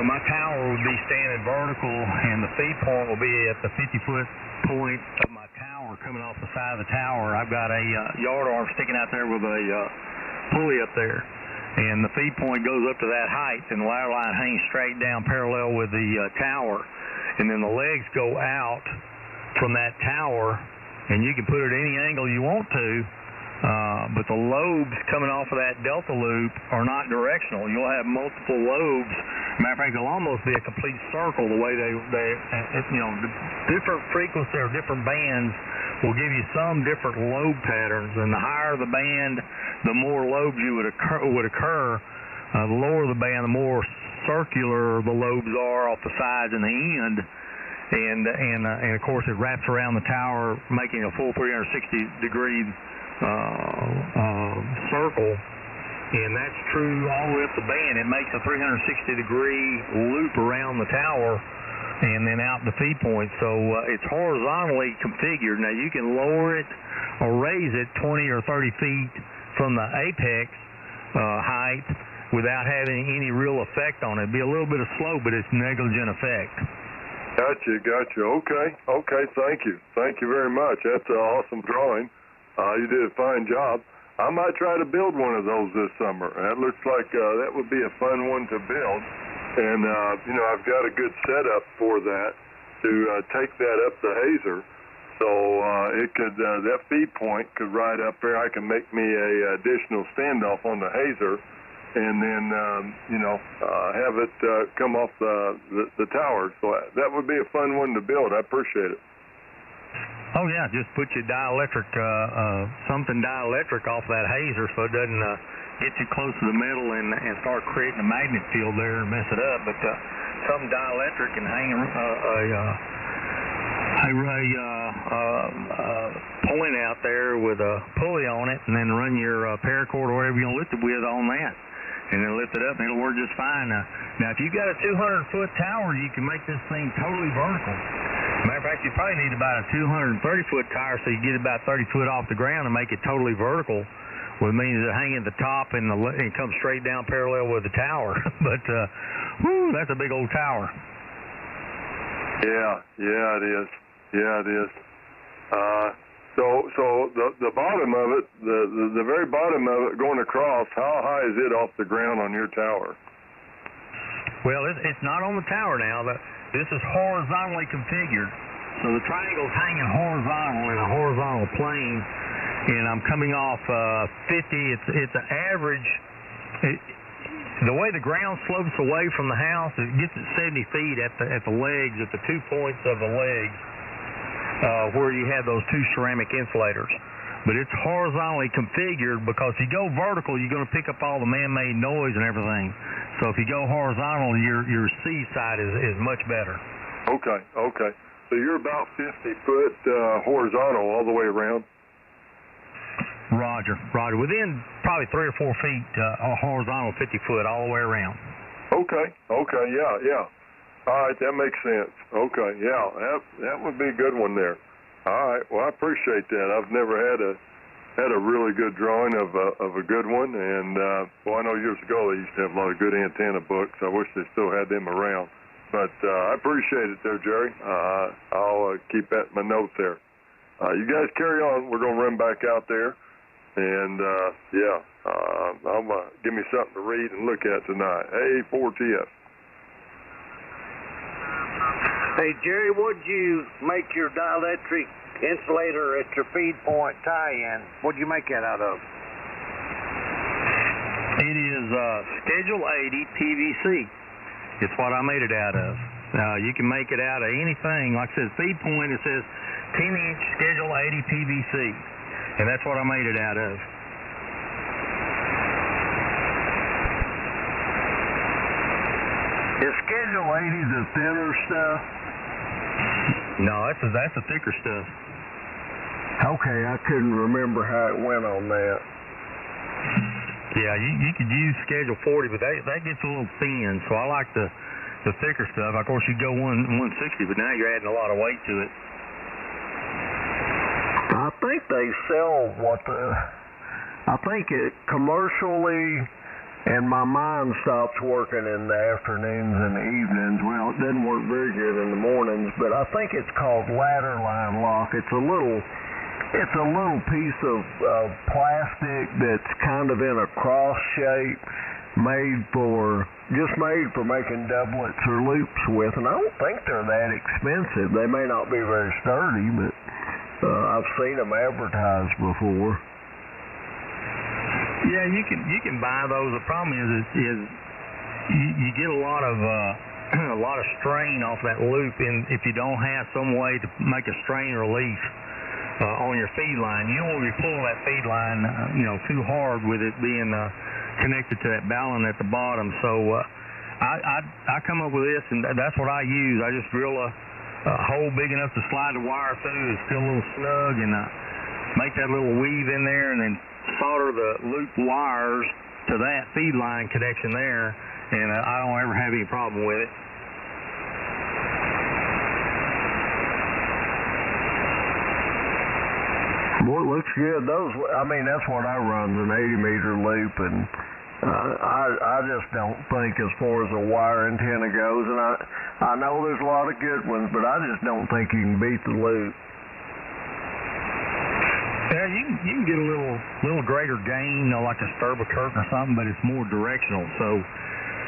my tower would be standing vertical, and the feed point will be at the 50-foot point of my tower coming off the side of the tower. I've got a yard arm sticking out there with a pulley up there, and the feed point goes up to that height, and the ladder line hangs straight down parallel with the tower, and then the legs go out from that tower, and you can put it at any angle you want to. But the lobes coming off of that delta loop are not directional. You'll have multiple lobes. Matter of fact, they'll almost be a complete circle the way they different frequencies or different bands will give you some different lobe patterns. And the higher the band, the more lobes would occur. The lower the band, the more circular the lobes are off the sides and the end. And of course, it wraps around the tower, making a full 360-degree circle, and that's true all the way up the band. It makes a 360-degree loop around the tower and then out the feed point. So it's horizontally configured. Now you can lower it or raise it 20 or 30 feet from the apex height without having any real effect on it. It'd be a little bit of slope, but it's negligent effect. Gotcha. Okay, thank you very much. That's an awesome drawing. You did a fine job. I might try to build one of those this summer. That looks like that would be a fun one to build. And, I've got a good setup for that to take that up the hazer. So it could that feed point could ride up there. I can make me a additional standoff on the hazer and then, have it come off the tower. So that would be a fun one to build. I appreciate it. Oh, yeah, just put your dielectric, something dielectric off that hazer so it doesn't get too close to the metal and start creating a magnet field there and mess it up. But something dielectric and hang a point out there with a pulley on it, and then run your paracord or whatever you're going to lift it with on that. And then lift it up, and it'll work just fine. Now, if you've got a 200-foot tower, you can make this thing totally vertical. Matter of fact, you probably need about a 230-foot tower so you get about 30 foot off the ground and make it totally vertical, which means it hang at the top and it comes straight down parallel with the tower. But, that's a big old tower. Yeah, it is. So the bottom of it, the very bottom of it going across, how high is it off the ground on your tower? Well, it's not on the tower now. This is horizontally configured. So the triangle's hanging horizontal in a horizontal plane, and I'm coming off 50. It's an average. The way the ground slopes away from the house, it gets at 70 feet at the legs, at the 2 points of the legs, where you have those two ceramic insulators. But it's horizontally configured because if you go vertical, you're going to pick up all the man-made noise and everything. So if you go horizontal, your C side is much better. Okay. So you're about 50 foot horizontal all the way around? Roger. Within probably 3 or 4 feet horizontal, 50 foot all the way around. Okay, yeah. All right, that makes sense. Okay, yeah, that would be a good one there. All right, well, I appreciate that. I've never had a really good drawing of a good one, and I know years ago they used to have a lot of good antenna books. I wish they still had them around, but I appreciate it there, Jerry. I'll keep that in my note there. You guys carry on. We're gonna run back out there, and give me something to read and look at tonight. Hey, 4TF. Hey, Jerry, what'd you make your dielectric insulator at your feed point tie-in? What'd you make that out of? It is Schedule 80 PVC. It's what I made it out of. Now, you can make it out of anything. Like I said, feed point, it says 10-inch Schedule 80 PVC. And that's what I made it out of. Is Schedule 80 the thinner stuff? No, that's the thicker stuff. Okay, I couldn't remember how it went on that. Yeah, you could use Schedule 40, but that gets a little thin, so I like the thicker stuff. Of course, you go 160, but now you're adding a lot of weight to it. I think they sell I think it commercially and my mind stops working in the afternoons and the evenings. Well, it doesn't work very good in the mornings, but I think it's called ladder line lock. It's a little piece of plastic that's kind of in a cross shape, made for making doublets or loops with, and I don't think they're that expensive. They may not be very sturdy, but I've seen them advertised before. Yeah, you can buy those. The problem is you get a lot of strain off that loop, and if you don't have some way to make a strain release on your feed line, you don't want to be pulling that feed line too hard with it being connected to that ballon at the bottom. So I come up with this, and that's what I use. I just drill a hole big enough to slide the wire through. It's still a little snug, and make that little weave in there, and then solder the loop wires to that feed line connection there, and I don't ever have any problem with it. Well, it looks good. That's what I run, an 80-meter loop, and I just don't think as far as a wire antenna goes, and I know there's a lot of good ones, but I just don't think you can beat the loop. Yeah, you can get a little greater gain, like a Sturba-Kirk or something, but it's more directional. So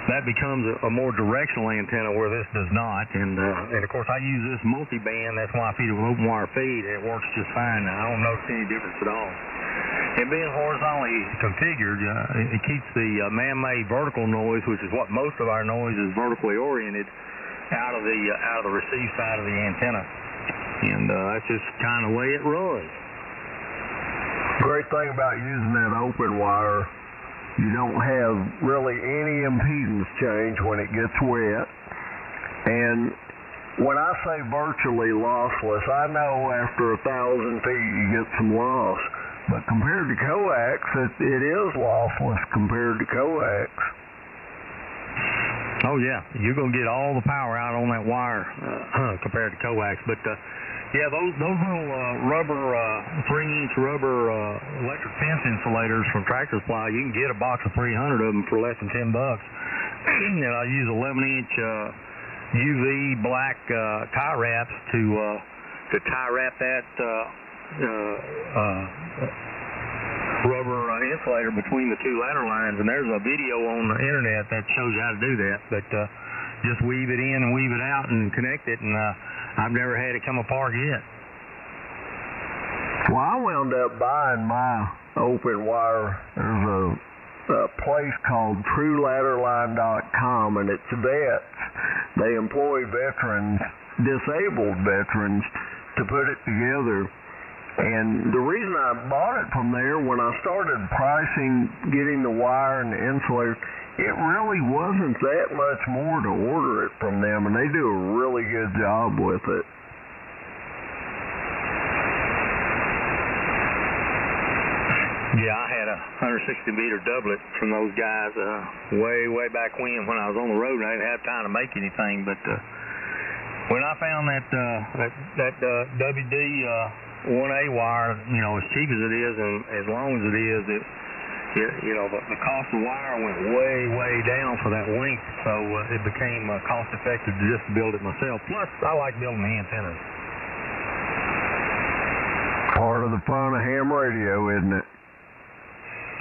that becomes a more directional antenna where this does not. And of course, I use this multi-band. That's why I feed it with open wire feed, and it works just fine. I don't notice any difference at all. And being horizontally configured, it keeps the man-made vertical noise, which is what most of our noise is vertically oriented, out of the receive side of the antenna. And that's just kind of the way it runs. Great thing about using that open wire, you don't have really any impedance change when it gets wet. And when I say virtually lossless, I know after 1,000 feet you get some loss. But compared to coax, it is lossless compared to coax. Oh, yeah. You're going to get all the power out on that wire compared to coax. But yeah, those little rubber, 3-inch rubber electric fence insulators from Tractor Supply, you can get a box of 300 of them for less than $10. And I use 11-inch UV black tie wraps to tie wrap that rubber insulator between the two ladder lines. And there's a video on the internet that shows you how to do that. But just weave it in and weave it out and connect it, and I've never had it come apart yet. Well, I wound up buying my open wire. There's a place called TrueLadderline.com, and it's vets. They employ veterans, disabled veterans, to put it together. And the reason I bought it from there, when I started pricing, getting the wire and the insulator, it really wasn't that much more to order it from them, and they do a really good job with it. Yeah, I had a 160-meter doublet from those guys way back when I was on the road, and I didn't have time to make anything. But when I found that WD 1A wire, as cheap as it is and as long as it is, the cost of wire went way down for that length, so it became cost effective to just build it myself. Plus, I like building the antennas. Part of the fun of ham radio, isn't it?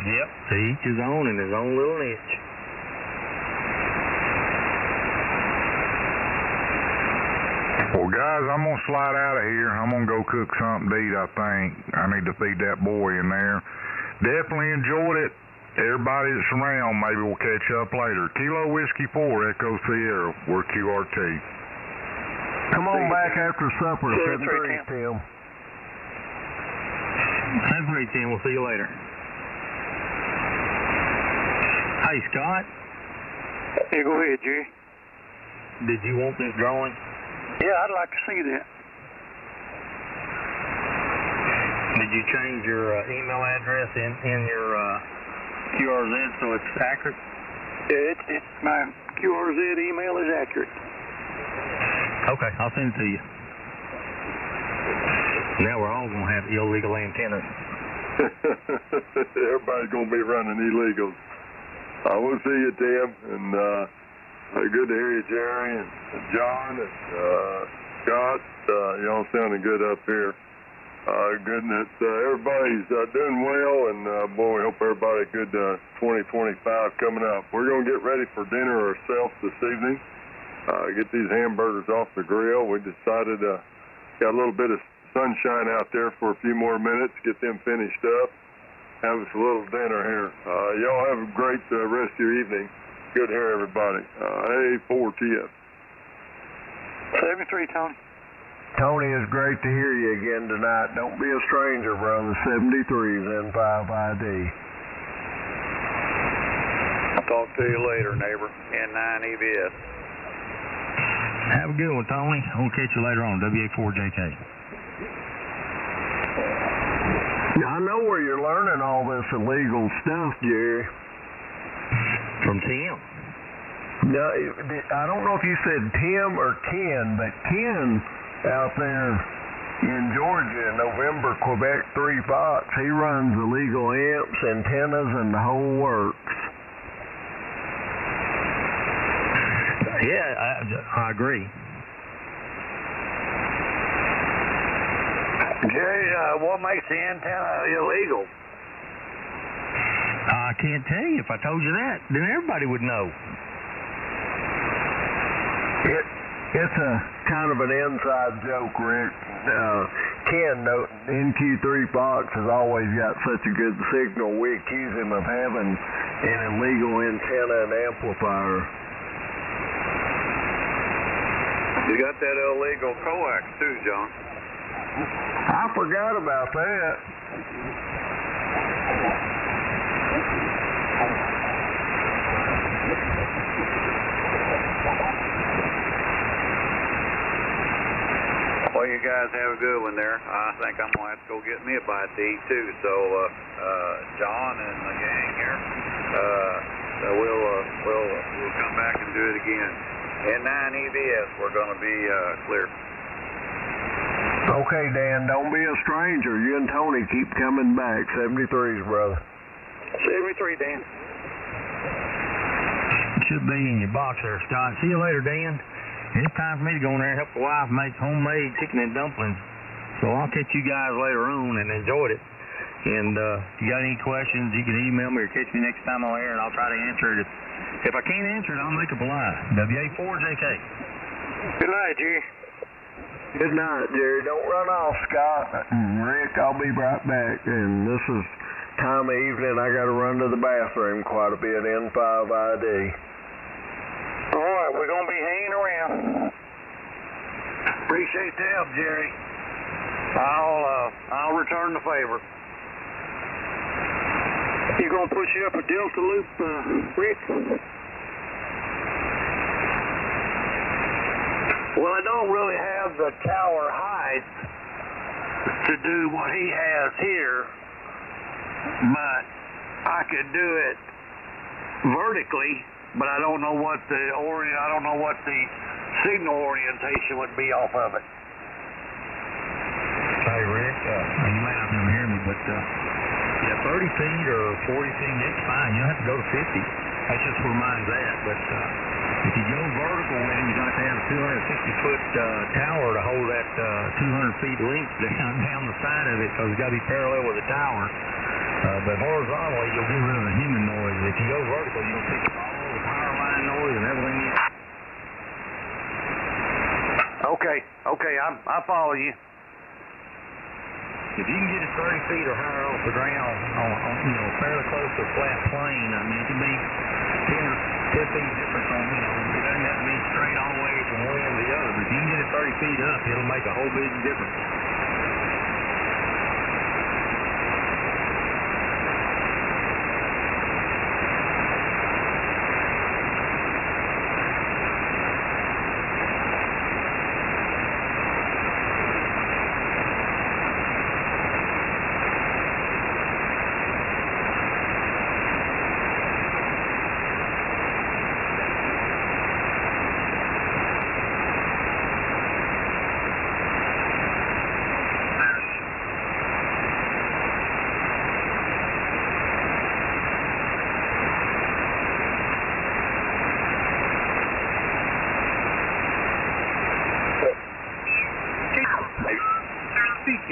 Yep, to each his own in his own little niche. Well, guys, I'm going to slide out of here. I'm going to go cook something to eat, I think. I need to feed that boy in there. Definitely enjoyed it. Everybody that's around, maybe we'll catch up later. Kilo Whiskey 4, Echo Sierra, we're QRT. Come on back after supper, 7:30, Tim. 7:30, Tim. We'll see you later. Hey, Scott. Yeah, go ahead, Jerry. Did you want this drawing? Yeah, I'd like to see that. Did you change your email address in your QRZ so it's accurate? Yeah, my QRZ email is accurate. Okay, I'll send it to you. Now we're all going to have illegal antennas. Everybody's going to be running illegals. We'll see you, Tim, and good to hear you, Jerry, and John, and Scott. Y'all sounding good up here. Good that everybody's doing well, and boy, we hope everybody good 2025 coming up. We're going to get ready for dinner ourselves this evening. Get these hamburgers off the grill. We decided got a little bit of sunshine out there for a few more minutes, get them finished up, have us a little dinner here. Y'all have a great rest of your evening. Good to hear everybody. Hey, 4TS. 73, Tony. Tony, it's great to hear you again tonight. Don't be a stranger, brother. 73's N5 ID. I'll talk to you later, neighbor. N9 EBS. Have a good one, Tony. I'll catch you later on, WA4JK. I know where you're learning all this illegal stuff, Jerry. From Tim. No, I don't know if you said Tim or Ken, but Ken out there in Georgia, November, Quebec 3 Fox, he runs illegal amps, antennas, and the whole works. Yeah, I agree. Jerry, what makes the antenna illegal? I can't tell you. If I told you that, then everybody would know. It's a kind of an inside joke, Rick. Ken, NQ3 Fox has always got such a good signal. We accuse him of having an illegal antenna and amplifier. You got that illegal coax too, John. I forgot about that. Well, you guys have a good one there. I think I'm going to have to go get me a bite to eat, too. So, John and the gang here, we'll come back and do it again. N9 EBS, we're going to be clear. Okay, Dan, don't be a stranger. You and Tony keep coming back. 73's, brother. 73, Dan. Should be in your box there, Scott. See you later, Dan. It's time for me to go in there and help the wife make homemade chicken and dumplings. So I'll catch you guys later on and enjoyed it. And if you got any questions, you can email me or catch me next time on air, and I'll try to answer it. If I can't answer it, I'll make up a lie. WA4JK. Good night, Jerry. Good night, Jerry. Don't run off, Scott. Rick, I'll be right back. And this is time of evening. I got to run to the bathroom quite a bit. N5 ID. All right, we're going to be hanging around. Appreciate the help, Jerry. I'll return the favor. You going to push you up a Delta loop, Rick? Well, I don't really have the tower height to do what he has here, but I could do it vertically. But I don't know what the signal orientation would be off of it. Hey, Rick, you may not never hear me, but 30 feet or 40 feet, it's fine. You don't have to go to 50. That's just where mine's at. But if you go vertical, then you're going to have a 260-foot tower to hold that 200 feet length down the side of it, because it's got to be parallel with the tower. But horizontally, you'll get rid of the human noise. If you go vertical, you'll pick up all the power line noise and everything else. Okay, I follow you. If you can get it 30 feet or higher off the ground, fairly close to a flat plane, I mean, it can be 10 or 15 difference on, it doesn't have to be straight all the way from one end to the other. But if you can get it 30 feet up, it'll make a whole big difference.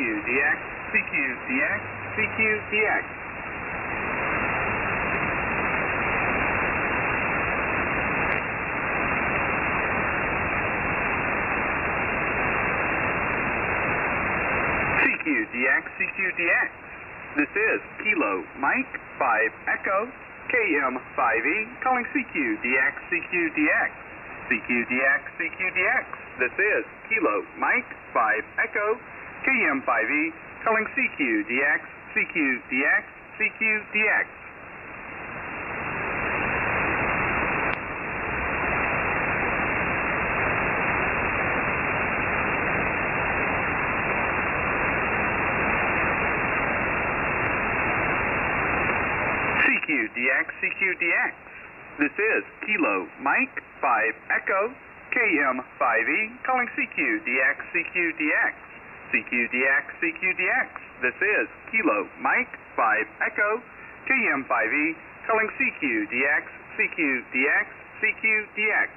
DX, CQ, DX, CQ, DX. DX, CQ, DX. This is Kilo Mike 5 Echo KM5E calling CQ, DX, CQ, DX. CQ, DX, CQ, DX. This is Kilo Mike 5 Echo KM5E calling CQ, DX, CQ, DX, CQ, DX. DX, CQ, DX. This is Kilo Mike 5 Echo KM5E calling CQ, DX, CQ, DX. CQ, DX, CQ, DX. This is Kilo Mike 5 Echo KM5E calling CQ, DX, CQ, DX, CQ, DX.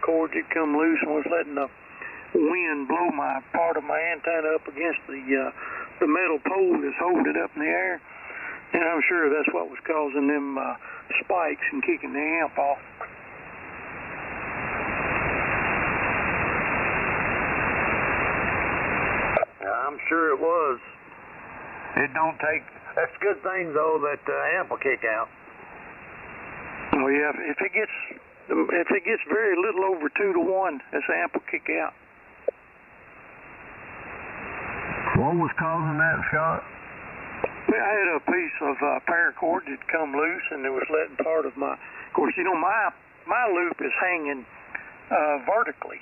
Cord that come loose and was letting the wind blow my part of my antenna up against the metal pole that's holding it up in the air, and I'm sure that's what was causing them spikes and kicking the amp off. I'm sure it was. It don't take. That's a good thing though that the amp will kick out. Oh yeah, if it gets very little over 2 to 1, this amp will kick out. What was causing that, Scott? I had a piece of paracord that come loose, and it was letting part of my. Of course, you know my loop is hanging vertically,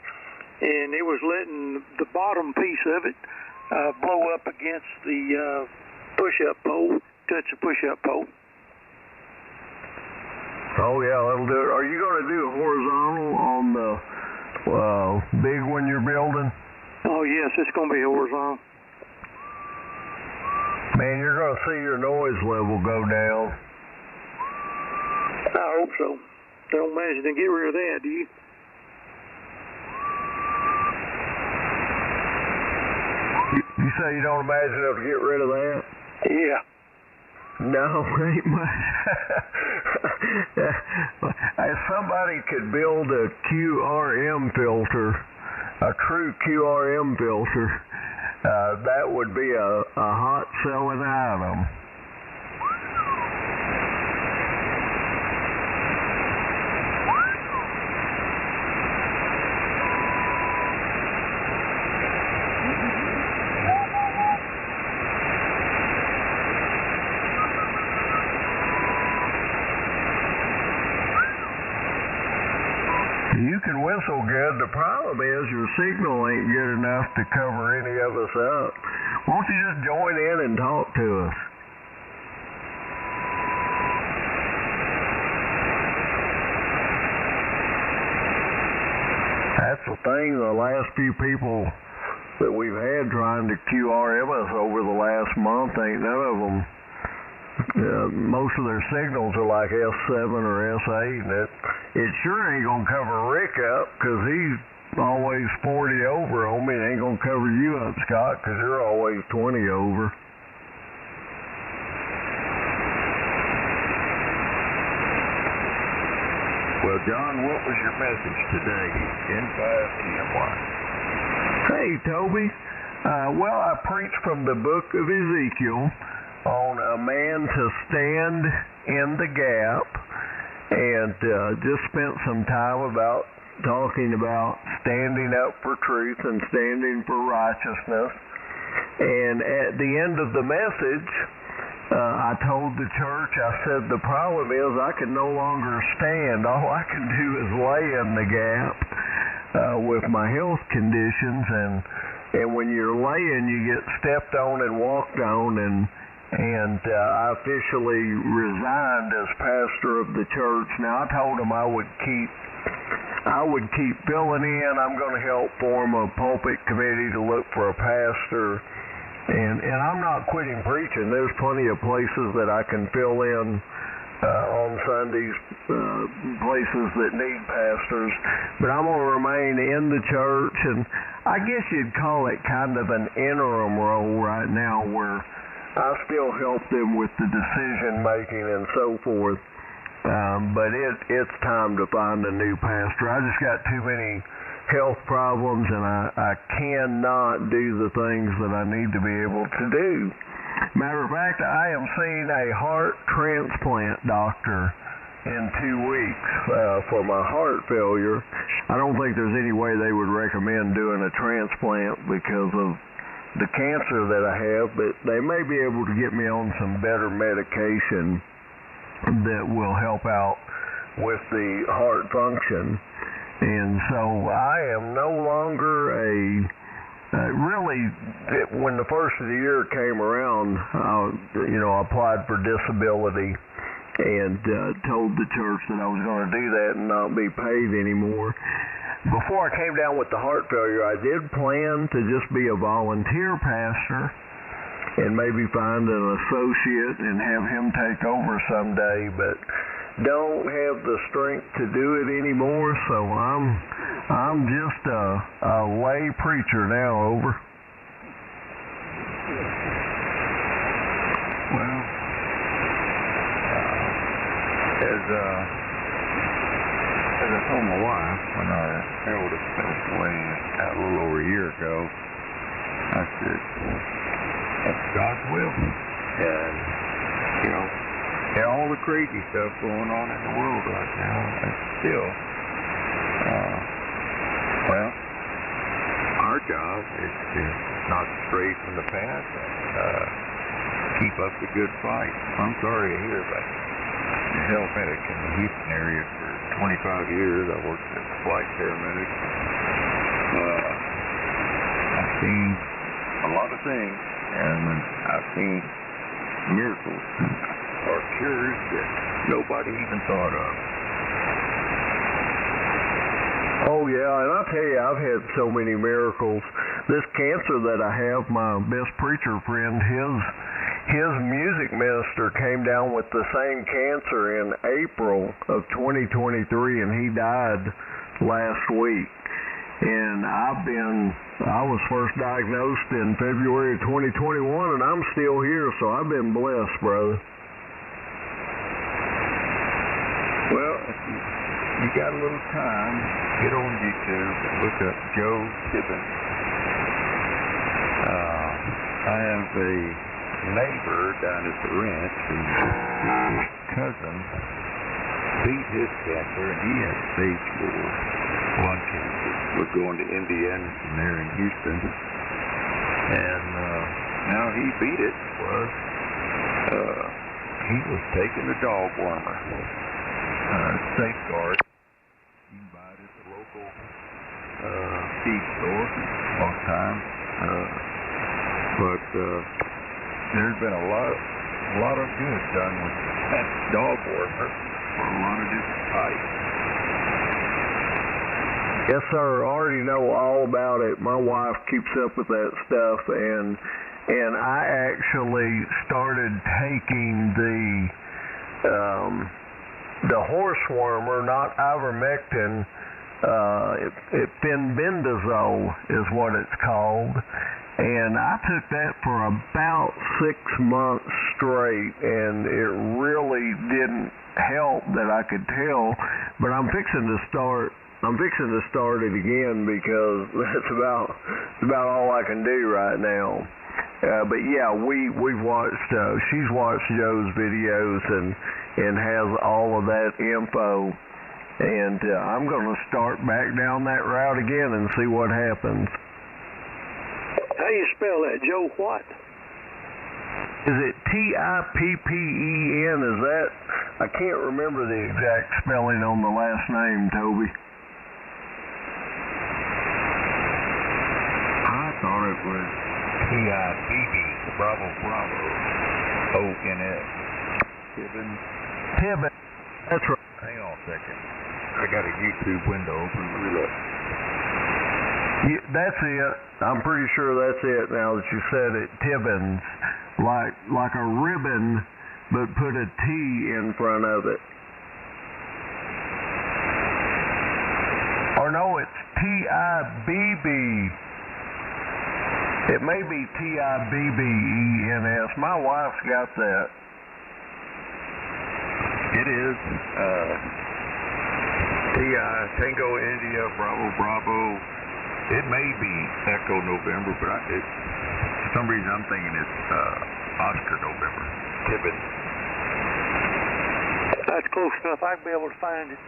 and it was letting the bottom piece of it blow up against the push-up pole, touch the push-up pole. Oh yeah, that'll do it. Are you going to do horizontal on the big one you're building? Oh yes, it's going to be horizontal. Man, you're going to see your noise level go down. I hope so. Don't imagine to get rid of that, do you? You say you don't imagine they'll get rid of that? Yeah. No, ain't much. If somebody could build a QRM filter, a true QRM filter, that would be a hot selling item. You can whistle good. The problem is your signal ain't good enough to cover any of us up. Won't you just join in and talk to us? That's the thing. The last few people that we've had trying to QRM us over the last month, ain't none of them. Most of their signals are like S7 or S8, and it sure ain't going to cover Rick up because he's always 40 over on me. It ain't going to cover you up, Scott, because you're always 20 over. Well, John, what was your message today in 5TMY? Hey, Toby. Well, I preached from the book of Ezekiel on a man to stand in the gap, and just spent some time about talking about standing up for truth and standing for righteousness. And at the end of the message, I told the church, I said, the problem is I can no longer stand. All I can do is lay in the gap with my health conditions. And when you're laying, you get stepped on and walked on. And I officially resigned as pastor of the church. Now, I told them I would keep filling in. I'm going to help form a pulpit committee to look for a pastor. And I'm not quitting preaching. There's plenty of places that I can fill in on Sundays, places that need pastors. But I'm going to remain in the church, and I guess you'd call it kind of an interim role right now where I still help them with the decision making and so forth. But it's time to find a new pastor. I just got too many health problems, and I cannot do the things that I need to be able to do. Matter of fact, I am seeing a heart transplant doctor in 2 weeks for my heart failure. I don't think there's any way they would recommend doing a transplant because of the cancer that I have, but they may be able to get me on some better medication that will help out with the heart function. And so I am no longer when the first of the year came around, I applied for disability and told the church that I was going to do that and not be paid anymore. Before I came down with the heart failure, I did plan to just be a volunteer pastor and maybe find an associate and have him take over someday, but don't have the strength to do it anymore, so I'm just a lay preacher now. Over. Well, as I told my wife when our eldest passed away a little over a year ago, I said, that's God's will. And, all the crazy stuff going on in the world right now, and still, our job is to not stray from the path and keep up the good fight. I'm sorry to hear about the health medic in the Houston area for 25 years. I worked as a flight paramedic. I've seen a lot of things, and I've seen miracles or cures that nobody even thought of. Oh yeah, and I'll tell you, I've had so many miracles. This cancer that I have, my best preacher friend, his music minister came down with the same cancer in April of 2023, and he died last week. And I was first diagnosed in February of 2021, and I'm still here, so I've been blessed, brother. Well, if you got a little time, get on YouTube and look up Joe Tibbins. I have a neighbor down at the ranch, and his cousin beat his cancer, and he had stage 4 lung cancer. Was going to Indiana from there in Houston, and now he beat it. He was taking a dog warmer, Safeguard. You can buy it at the local feed store most times, but there's been a lot of good done with that dog warmer for a lot of different types. Yes, sir. I already know all about it. My wife keeps up with that stuff, and I actually started taking the horse wormer, not ivermectin. Fenbendazole is what it's called, and I took that for about 6 months straight, and it really didn't help that I could tell. But I'm fixing to start it again because that's about all I can do right now. But yeah, we've watched. She's watched Joe's videos and has all of that info. and I'm going to start back down that route again and see what happens. How you spell that, Joe? What? Is it Tippen? Is that? I can't remember the exact spelling on the last name, Toby. I thought it was Tibb, Bravo, O-N-S. Tibbin. That's right. Hang on a second. I got a YouTube window open. Let me look. That's it. I'm pretty sure that's it now that you said it. Tibbins. Like a ribbon, but put a T in front of it. Or no, it's Tibb. It may be Tibbens. My wife's got that. It is Tango India Bravo. It may be Echo November, but for some reason I'm thinking it's Oscar November. Tibbin. That's close enough. I can be able to find it.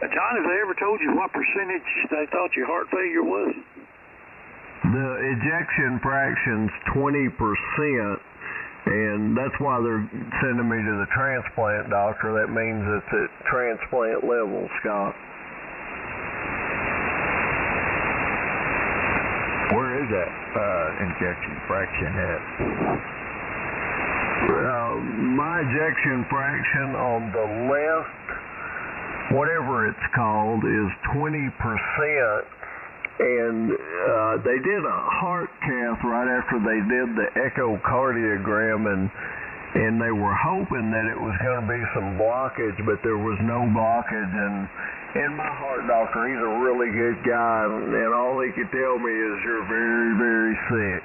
John, have they ever told you what percentage they thought your heart failure was? The ejection fraction's 20%, and that's why they're sending me to the transplant doctor. That means it's at transplant level, Scott. Where is that injection fraction at? My ejection fraction on the left, whatever it's called, is 20%. And they did a heart cath right after they did the echocardiogram, and they were hoping that it was going to be some blockage, but there was no blockage. And my heart doctor, he's a really good guy, and all he could tell me is you're very, very sick,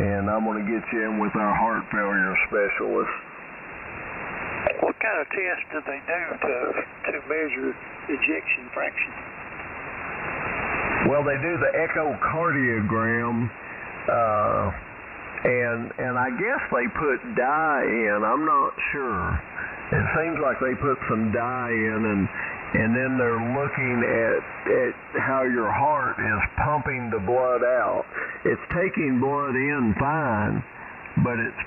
and I'm going to get you in with our heart failure specialist. What kind of test did they do to measure ejection fraction? Well, they do the echocardiogram, and I guess they put dye in. I'm not sure. It seems like they put some dye in, and then they're looking at how your heart is pumping the blood out. It's taking blood in fine, but it's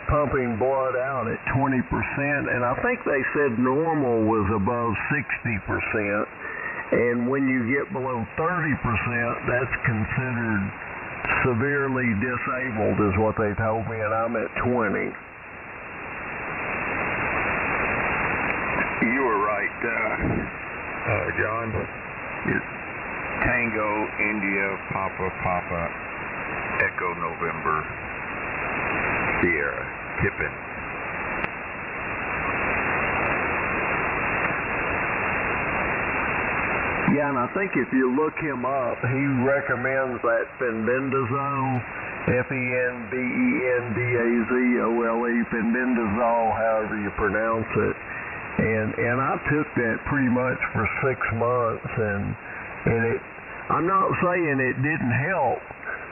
pumping blood out at 20%, and I think they said normal was above 60%. And when you get below 30%, that's considered severely disabled, is what they told me, and I'm at 20. You were right, John. It's Tango India Papa Echo November Sierra Tippin. Yeah, and I think if you look him up, he recommends that fenbendazole, Fenbendazole, fenbendazole, however you pronounce it. And I took that pretty much for 6 months, and I'm not saying it didn't help,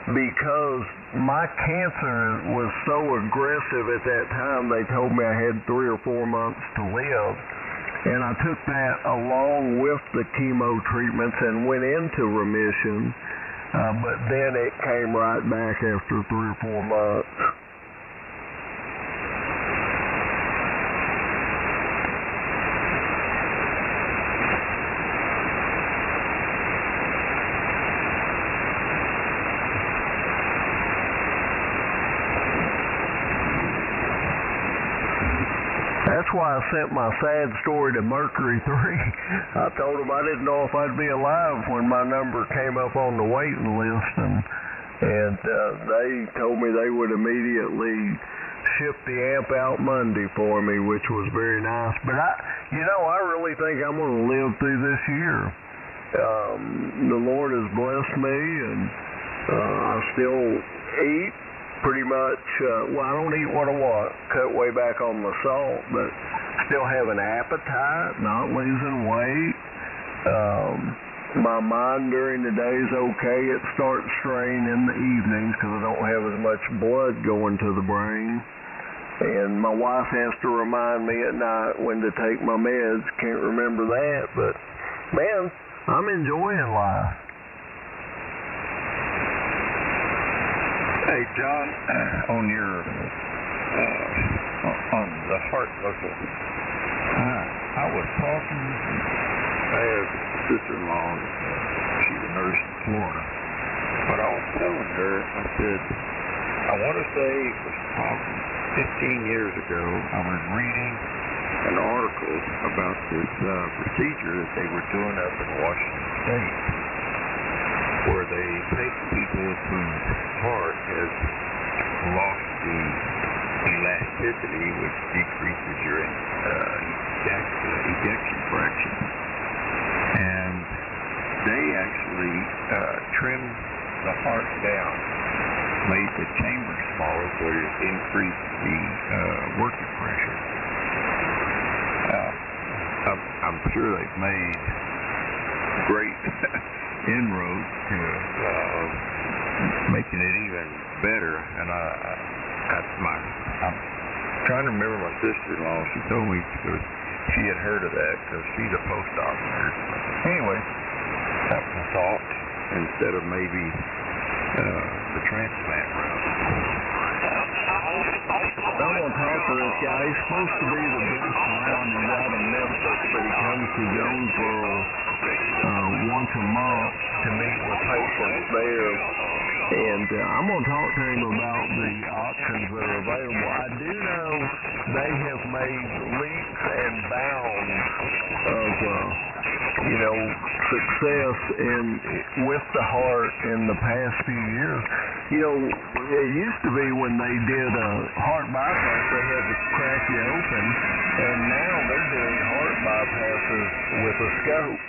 because my cancer was so aggressive at that time. They told me I had 3 or 4 months to live. And I took that along with the chemo treatments and went into remission, but then it came right back after 3 or 4 months. That's why I sent my sad story to Mercury 3. I told them I didn't know if I'd be alive when my number came up on the waiting list, and they told me they would immediately ship the amp out Monday for me, which was very nice. But I really think I'm going to live through this year. The Lord has blessed me, and I still eat. Pretty much, I don't eat what I want, cut way back on the salt, but still have an appetite, not losing weight. My mind during the day is okay. It starts straying in the evenings because I don't have as much blood going to the brain. And my wife has to remind me at night when to take my meds. Can't remember that, but man, I'm enjoying life. Hey, John, on your on the heart muscle, I was talking. I have a sister-in-law. She's a nurse in Florida. But I was telling her, I said, I want to say it was probably 15 years ago, I was reading an article about this procedure that they were doing up in Washington State, where they take people whose heart has lost the elasticity, which decreases your ejection fraction, and they actually trimmed the heart down, made the chamber smaller so it increased the working pressure. I'm sure they've made great inroads to making it even better, and I'm trying to remember my sister-in-law. She told me she had heard of that because she's a post-op nurse. Anyway, that was a thought instead of maybe the transplant route. I'm on top of this guy. He's supposed to be the best around. He's out of Memphis, but he comes to Jonesboro once a month to meet with patients there. And I'm going to talk to him about the options that are available. I do know they have made leaps and bounds of, success with the heart in the past few years. It used to be when they did a heart bypass, they had to crack you open, and now they're doing heart bypasses with a scope.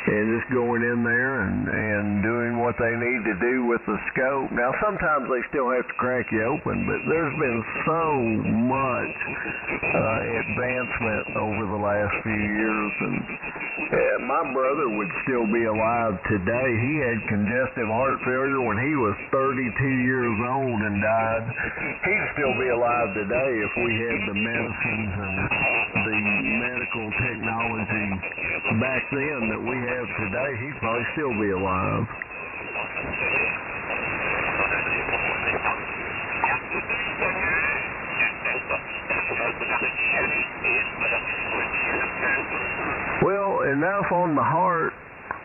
And just going in there and doing what they need to do with the scope. Now, sometimes they still have to crack you open, but there's been so much advancement over the last few years. And my brother would still be alive today. He had congestive heart failure when he was 32 years old and died. He'd still be alive today if we had the medicines and the medical technology back then that we have today. He'd probably still be alive. Well, enough on the heart.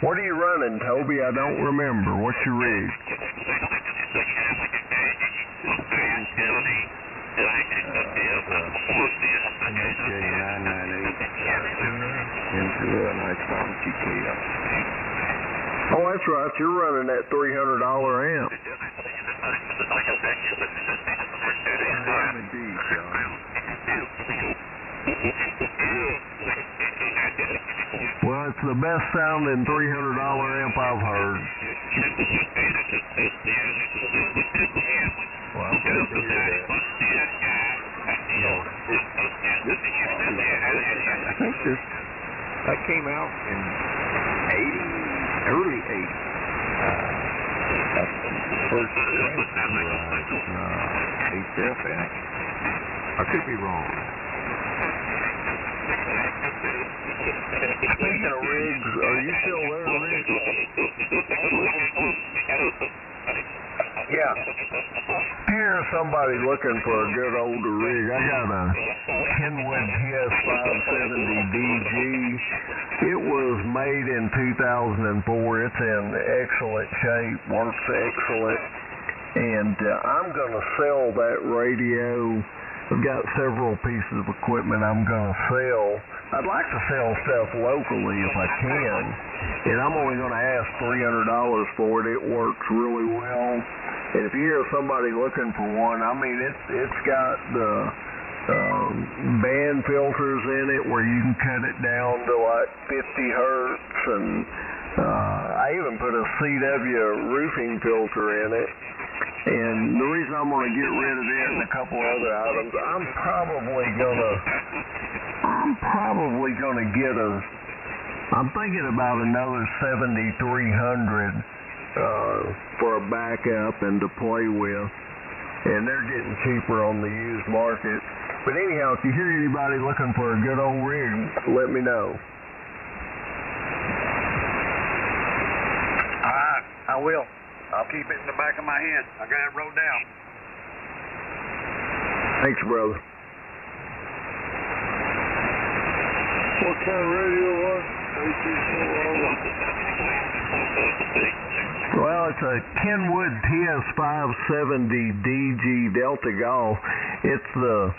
What are you running, Toby? I don't remember. What's your rig? Oh, that's right. You're running that $300 amp. Indeed, John. Well, it's the best sounding $300 amp I've heard. Well, I'm glad to hear that. I think that came out in early 80s. That's the first HFX. I could be wrong. Speaking of rigs, are you still there, Rick? Yeah. Here's somebody looking for a good older rig. I got a Kenwood TS570DG. It was made in 2004. It's in excellent shape, works excellent. And I'm going to sell that radio. I've got several pieces of equipment I'm going to sell. I'd like to sell stuff locally if I can. And I'm only going to ask $300 for it. It works really well. And if you hear somebody looking for one, I mean, it's got the band filters in it where you can cut it down to like 50 hertz. And I even put a CW roofing filter in it. And the reason I'm going to get rid of it and a couple other items, I'm probably going to get a I'm thinking about another 7,300 for a backup and to play with. And they're getting cheaper on the used market. But anyhow, if you hear anybody looking for a good old rig, let me know. All right, I will. I'll keep it in the back of my head. I got it wrote down. Thanks, brother. What kind of radio was it? Well, it's a Kenwood TS570DG Delta Golf. It's the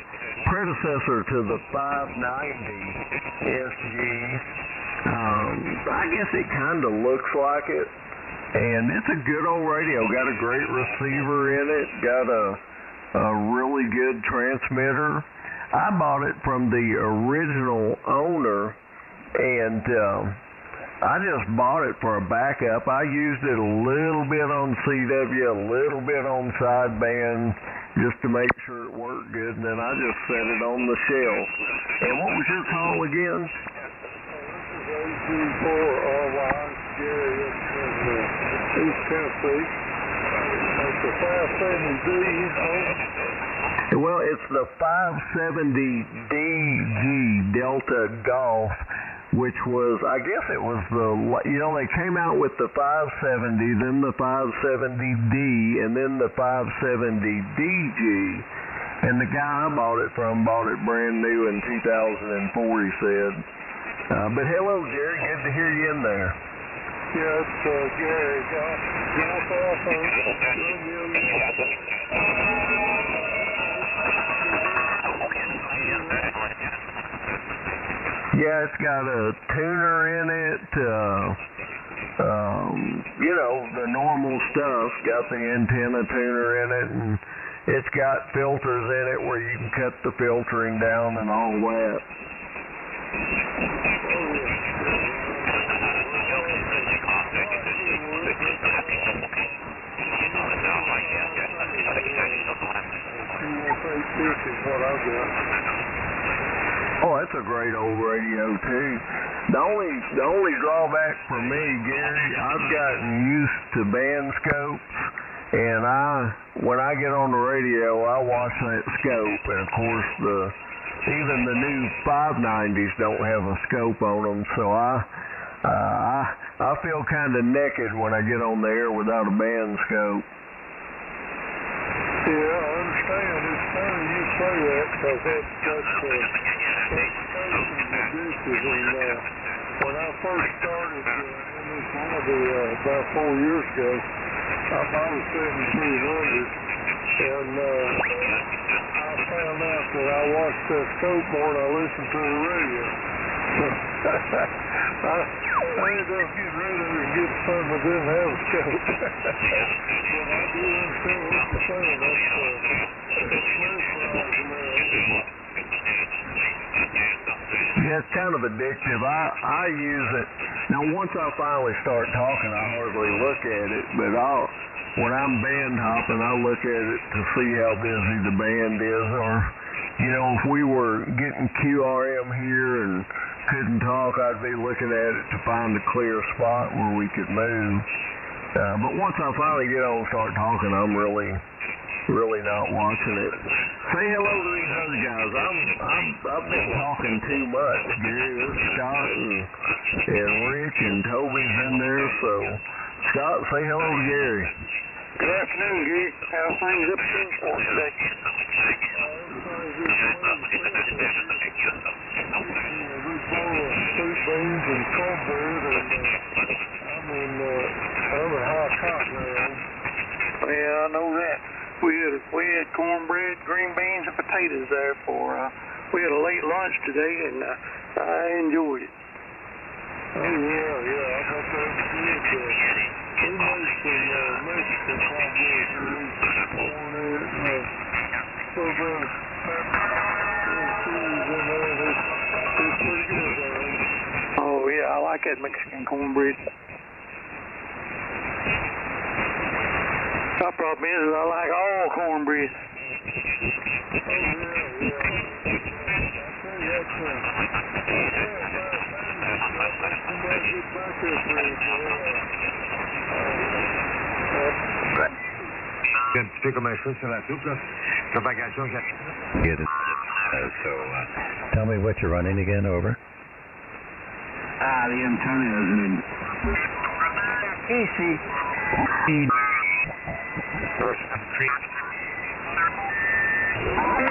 predecessor to the 590 SG. I guess it kind of looks like it. And it's a good old radio. Got a great receiver in it. Got a really good transmitter. I bought it from the original owner, and I just bought it for a backup. I used it a little bit on CW, a little bit on sideband, just to make sure it worked good, and then I just set it on the shelf. And what was your call again? This is A24RY, Gary, East Tennessee. It's the 570D. Well, it's the 570DG Delta Golf, which was, I guess it was they came out with the 570, then the 570D, and then the 570DG. And the guy I bought it from bought it brand new in 2004, he said. But hello, Gary. Good to hear you in there. Yeah, it's Gary. Yeah, it's got a tuner in it, the normal stuff. Got the antenna tuner in it, and it's got filters in it where you can cut the filtering down and all that. Oh, that's a great old radio too. The only drawback for me, Gary, I've gotten used to band scopes, and when I get on the radio, I watch that scope, and of course even the new 590s don't have a scope on them, so I feel kind of naked when I get on the air without a band scope. Yeah, I understand. It's funny you say that because that's stations addictive. And when I first started in this hobby about 4 years ago, I bought a 7300, and I found out that I watched that scope more than I listened to the radio. I ended up getting rid of it and getting something that didn't have a scope. But I do understand what you're saying. That's mesmerizing. Yeah, it's kind of addictive. I use it. Now, once I finally start talking, I hardly look at it, but when I'm band hopping, I look at it to see how busy the band is, or, if we were getting QRM here and couldn't talk, I'd be looking at it to find a clear spot where we could move. But once I finally get on and start talking, I'm really not watching it. Say hello to these other guys. I've been talking too much, Gary. There's Scott and Rick and Toby's in there, so Scott, say hello to Gary. Good afternoon, Gary. How's things up in for today? Soup, beans, and cornbread, and I'm in hot cotton now. Yeah, I know that. We had cornbread, green beans, and potatoes there we had a late lunch today, and I enjoyed it. Oh, yeah, I thought that was good. We made some Mexican cornbread on it, and so the cheese in there, it's pretty good there. Oh, yeah, I like that Mexican cornbread. My problem is I like all cornbread. Oh, yeah. I tell you, that's Get it. Tell me what you're running again, over. The antennas and easy.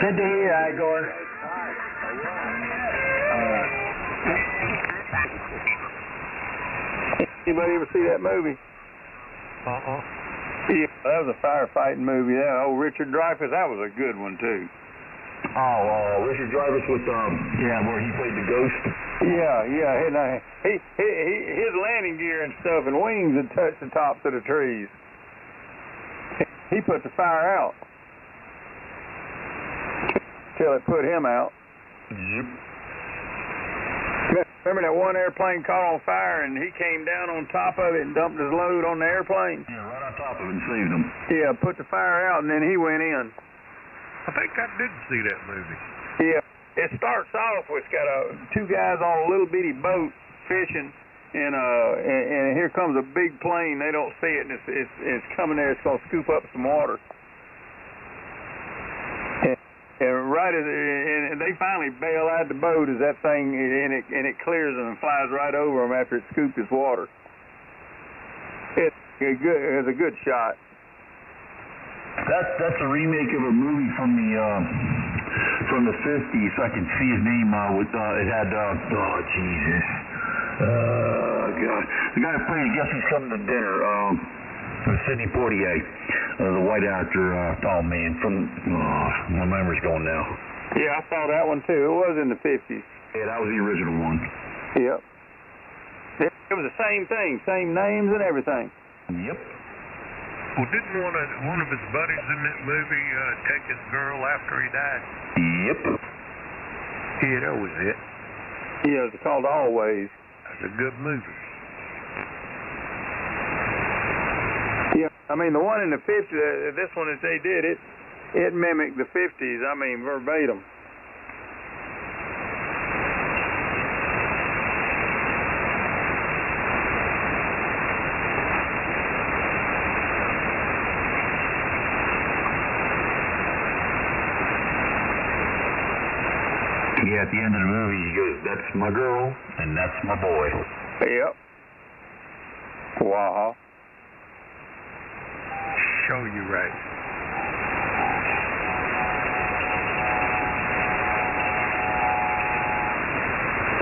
Good to hear, Igor. Anybody ever see that movie? Yeah, that was a firefighting movie. That old Richard Dreyfuss, that was a good one too. Richard Dreyfuss with where he played the ghost. Yeah. And, his landing gear and stuff and wings had touched the tops of the trees. He put the fire out. Till it put him out. Yep. Remember that one airplane caught on fire and he came down on top of it and dumped his load on the airplane? Yeah, right on top of it and saved him. Yeah, put the fire out and then he went in. I think I did see that movie. Yeah. It starts off with two guys on a little bitty boat fishing, and here comes a big plane. They don't see it, and it's coming there. It's going to scoop up some water. And they finally bail out the boat as that thing, and it clears them and flies right over them after it scooped its water. It's a good shot. That's a remake of a movie from the 50s. I can see his name it had Jesus. God. The guy who played Guess Who's Coming to Dinner, Sidney Poitier, the white actor. My memory's going now. Yeah, I saw that one too. It was in the 50s. Yeah, that was the original one. Yep. It was the same thing, same names and everything. Yep. Well, didn't one of his buddies in that movie take his girl after he died? Yep. Yeah, that was it. Yeah, it's called Always. That's a good movie. Yeah, I mean, the one in the 50s, this one that they did, it mimicked the 50s, I mean, verbatim. Yeah, at the end of the movie, he goes, "That's my girl, and that's my boy." Yep. Wow. Show you right.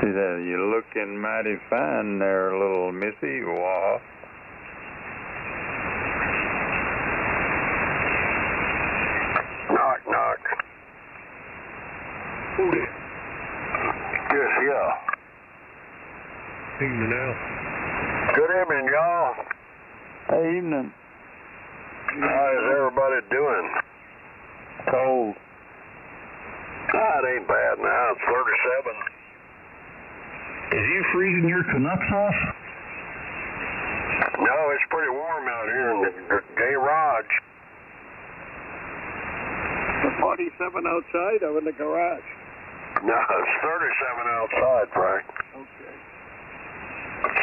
See that? You're looking mighty fine there, little missy. Wow. Knock, knock. Who did? Yes, yeah. Evening, Al. Good evening, y'all. Hey, evening. How is everybody doing? Cold. It ain't bad now. It's 37. Is you freezing your Canucks off? No, it's pretty warm out here in the garage. The 47 outside or in the garage? No, it's 37 outside, Frank. Okay.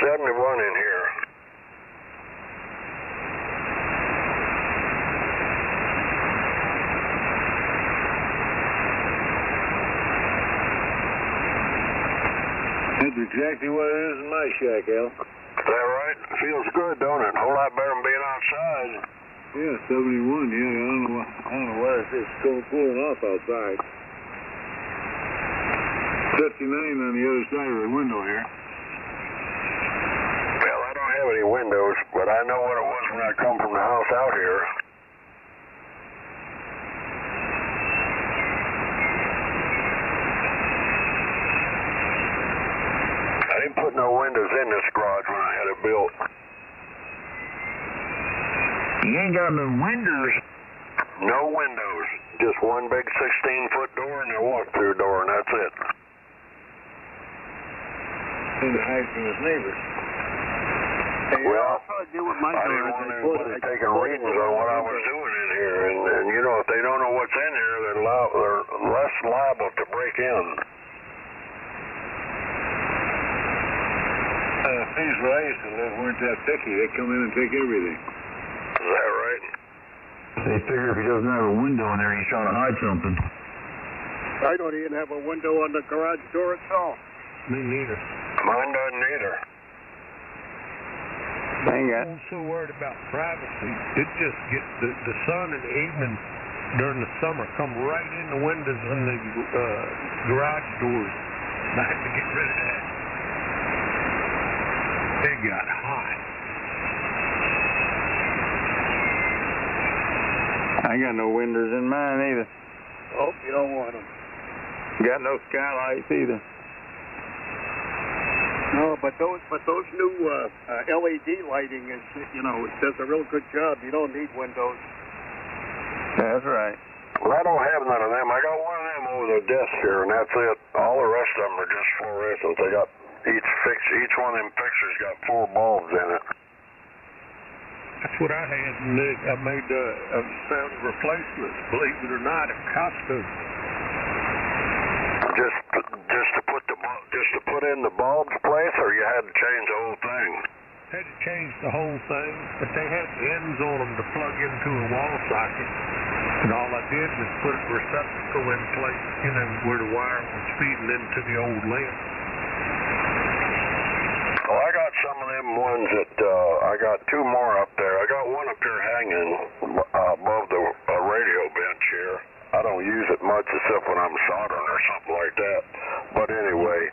71 in here. That's exactly what it is in my shack, Al. Is that right? Feels good, don't it? A whole lot better than being outside. Yeah, 71, yeah. I don't know why it's still cooling off outside. 59 on the other side of the window here. Well, I don't have any windows, but I know what it was when I come from the house out here. I didn't put no windows in this garage when I had it built. You ain't got no windows. No windows. Just one big 16-foot door and a walk-through door, and that's it. In the house from his neighbors. Well, I didn't want anybody taking readings on what I was doing in here, and you know, if they don't know what's in here, they're less liable to break in. Japanese where I used to live weren't that picky. They come in and take everything. Is that right? They figure if he doesn't have a window in there, he's trying to hide something. I don't even have a window on the garage door itself. Me neither. Mine doesn't either. I'm so worried about privacy. It just gets the sun in the evening during the summer come right in the windows and the garage doors. I had to get rid of that. It got hot. I ain't got no windows in mine either. Oh, you don't want them. Got no skylights either. No, but those new LED lighting is, it does a real good job. You don't need windows. That's right. Well, I don't have none of them. I got one of them over the desk here, and that's it. All the rest of them are just fluorescent. They got each one of them fixtures got 4 bulbs in it. That's what I had, and I made found replacements, believe it or not, at Costco. Just to put in the bulbs place, or you had to change the whole thing? Had to change the whole thing, but they had ends on them to plug into a wall socket. And all I did was put a receptacle in place, where the wire was feeding into the old lamp. Well, I got some of them ones that, I got 2 more up there. I got one up here hanging above the radio bench here. I don't use it much except when I'm soldering or something like that. But anyway,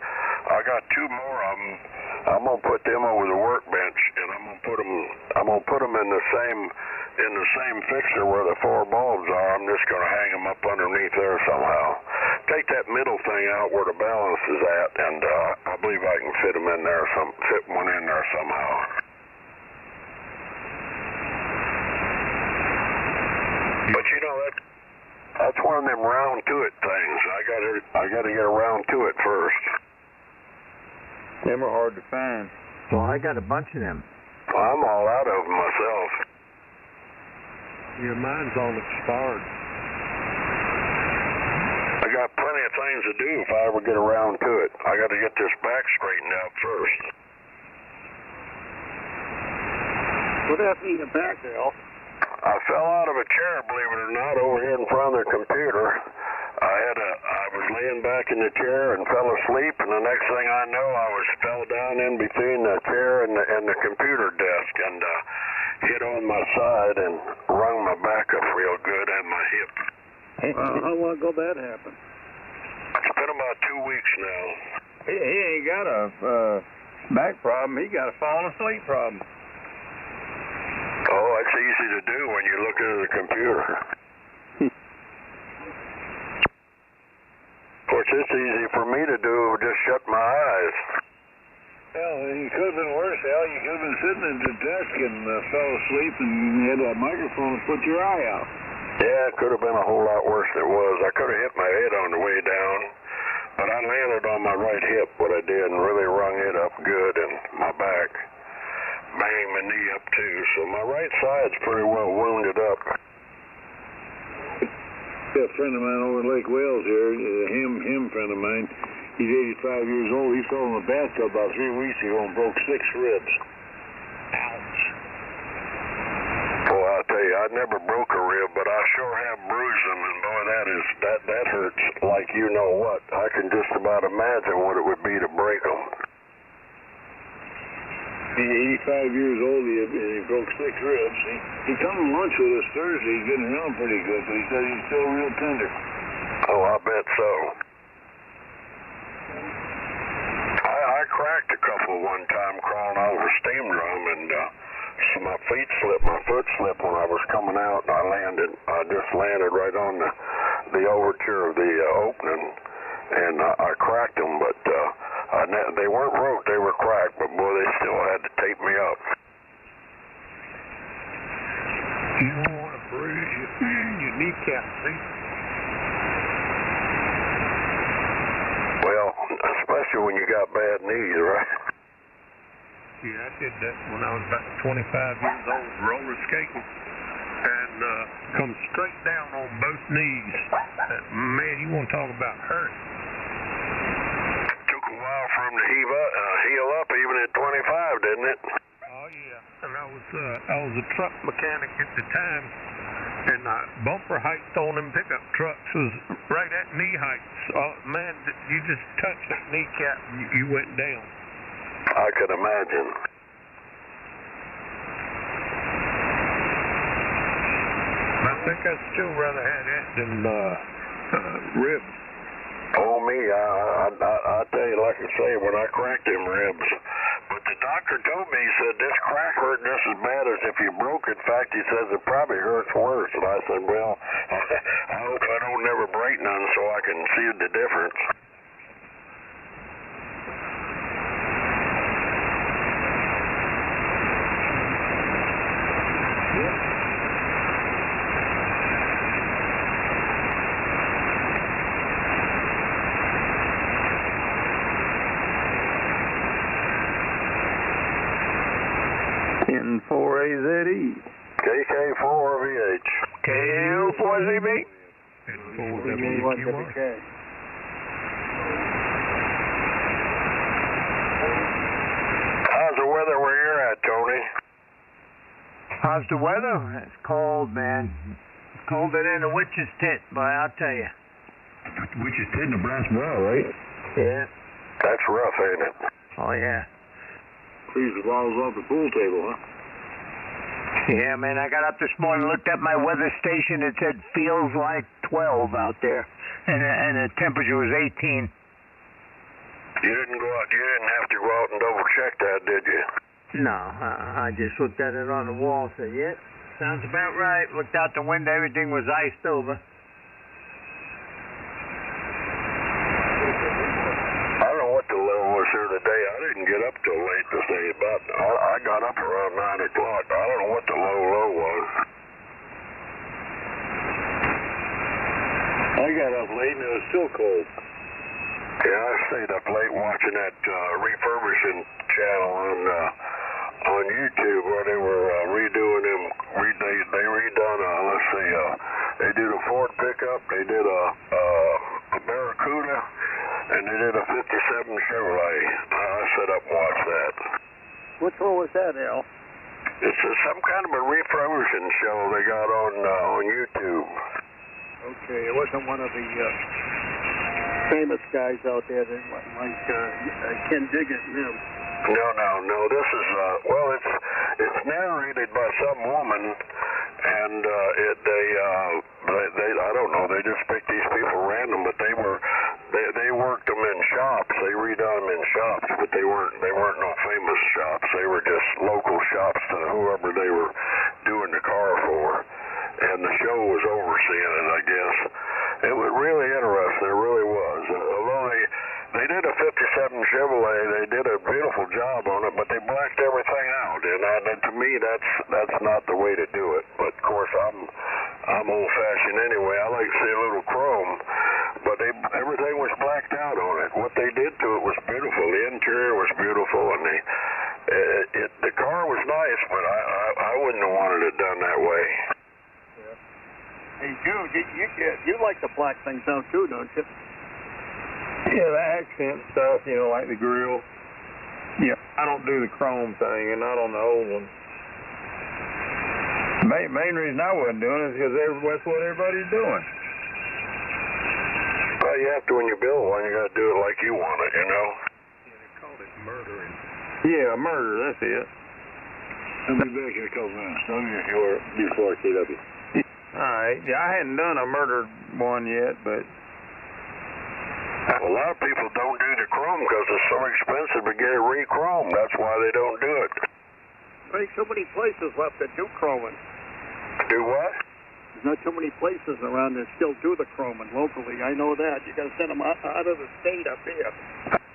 I got 2 more of them. I'm gonna put them over the workbench, and I'm gonna put them in the same fixture where the 4 bulbs are. I'm just gonna hang them up underneath there somehow. Take that middle thing out where the balance is at, and I believe I can fit them in there. Fit one in there somehow. But that's one of them round to it things. I gotta get around to it first. Them are hard to find. Well, I got a bunch of them. I'm all out of them myself. Yeah, mine's all expired. I got plenty of things to do if I ever get around to it. I got to get this back straightened out first. What happened to your back, Al? I fell out of a chair, believe it or not, over here in front of the computer. I was laying back in the chair and fell asleep, and the next thing I know, I fell down in between the chair and the computer desk, and hit on my side and wrung my back up real good and my hip. How long ago that happened? It's been about 2 weeks now. He ain't got a back problem. He got a falling asleep problem. Oh, that's easy to do when you look at the computer. Of course, it's easy for me to do, just shut my eyes. Well, you could have been worse, Al. You could have been sitting at the desk and fell asleep and had that microphone and put your eye out. Yeah, it could have been a whole lot worse than it was. I could have hit my head on the way down, but I landed on my right hip, what I did, and really wrung it up good, and my back. Banged my knee up, too, so my right side's pretty well wounded up. A friend of mine over in Lake Wales here, him friend of mine, he's 85 years old. He fell in the bathtub about 3 weeks ago and broke 6 ribs. Ouch. Well, I'll tell you, I never broke a rib, but I sure have bruised them, and boy, that hurts like you know what. I can just about imagine what it would be to break them. He's 85 years old, and he broke 6 ribs. He come to lunch with us Thursday. He's getting around pretty good, but he said he's still real tender. Oh, I bet so. I cracked a couple one time crawling out of a steam drum, and so my foot slipped when I was coming out, and I just landed right on the overture of the opening, and I cracked them, but they weren't broke, they were cracked, but boy, they still had to tape me up. You don't want to bruise your kneecap, see? Well, especially when you got bad knees, right? Yeah, I did that when I was about 25 years old, roller skating, and come straight down on both knees. Man, you want to talk about hurt. Took a while for him to heal up. He even at 25, didn't it? Oh yeah, and I was a truck mechanic at the time, and bumper height on them pickup trucks was right at knee height. Man, you just touched that kneecap, and you went down. I can imagine. I think I'd still rather have that than ribs. Oh me, I tell you, like I say, when I cracked them ribs, but the doctor told me, he said, this crack hurt just as bad as if you broke it. In fact, he says it probably hurts worse. And I said, well, I hope I don't never break none so I can see the difference. N4AZE. KK4VH. KL4ZB. How's the weather where you're at, Tony? How's the weather? It's cold, man. It's colder than a witch's tit, but I'll tell you. Witch's tit, Nebraska, right? Yeah. That's rough, ain't it? Oh, yeah. Freeze the bottles off the pool table, huh? Yeah, man, I got up this morning, looked at my weather station, it said feels like 12 out there, and the temperature was 18. You didn't have to go out and double check that, did you? No, I just looked at it on the wall, said, yeah, sounds about right. Looked out the window, everything was iced over. I don't know what the level was here today. I didn't get up till late this day. I got up around 9 o'clock. I don't know what the low was. I got up late and it was still cold. Yeah, I stayed up late watching that refurbishing channel on YouTube where they were redoing them. They redone let's see, they did a Ford pickup, they did a Barracuda, and they did a 57 Chevrolet. I set up and watched that. Which one was that, Al? It's some kind of a refurbishing show they got on YouTube. Okay, it wasn't one of the famous guys out there that like Ken Diggett and them. No. This is it's narrated by some woman, and they I don't know. They just picked these people random, but they worked them in shops. They redone them in shops, but they weren't no famous shops. They were just local shops to whoever they were doing the car for. And the show was overseeing it, I guess. It was really interesting. It really was. Although they did a 57 Chevrolet, they did a beautiful job on it, but they blacked everything out. And to me, that's not the way to do it. But of course, I'm old-fashioned anyway. I like to see a little chrome, but everything was blacked out on it. What they did to it was beautiful. The interior was beautiful, and the car was nice, but I wouldn't have wanted it done that way. Hey, Jude, you like the black things out too, don't you? Yeah, the accent stuff, like the grill. Yeah, I don't do the chrome thing, and not on the old one. Main reason I wasn't doing it is because that's what everybody's doing. Well, you have to, when you build one, you got to do it like you want it, Yeah, they called it murdering. Yeah, murder, that's it. I'll be back in a couple minutes. I'll be here before KW. All right. Yeah, I hadn't done a murder one yet, but a lot of people don't do the chrome because it's so expensive to get it re-chromed. That's why they don't do it. There's so many places left that do chroming. Do what? There's not too many places around that still do the chroming locally. I know that. You got to send them out of the state up here.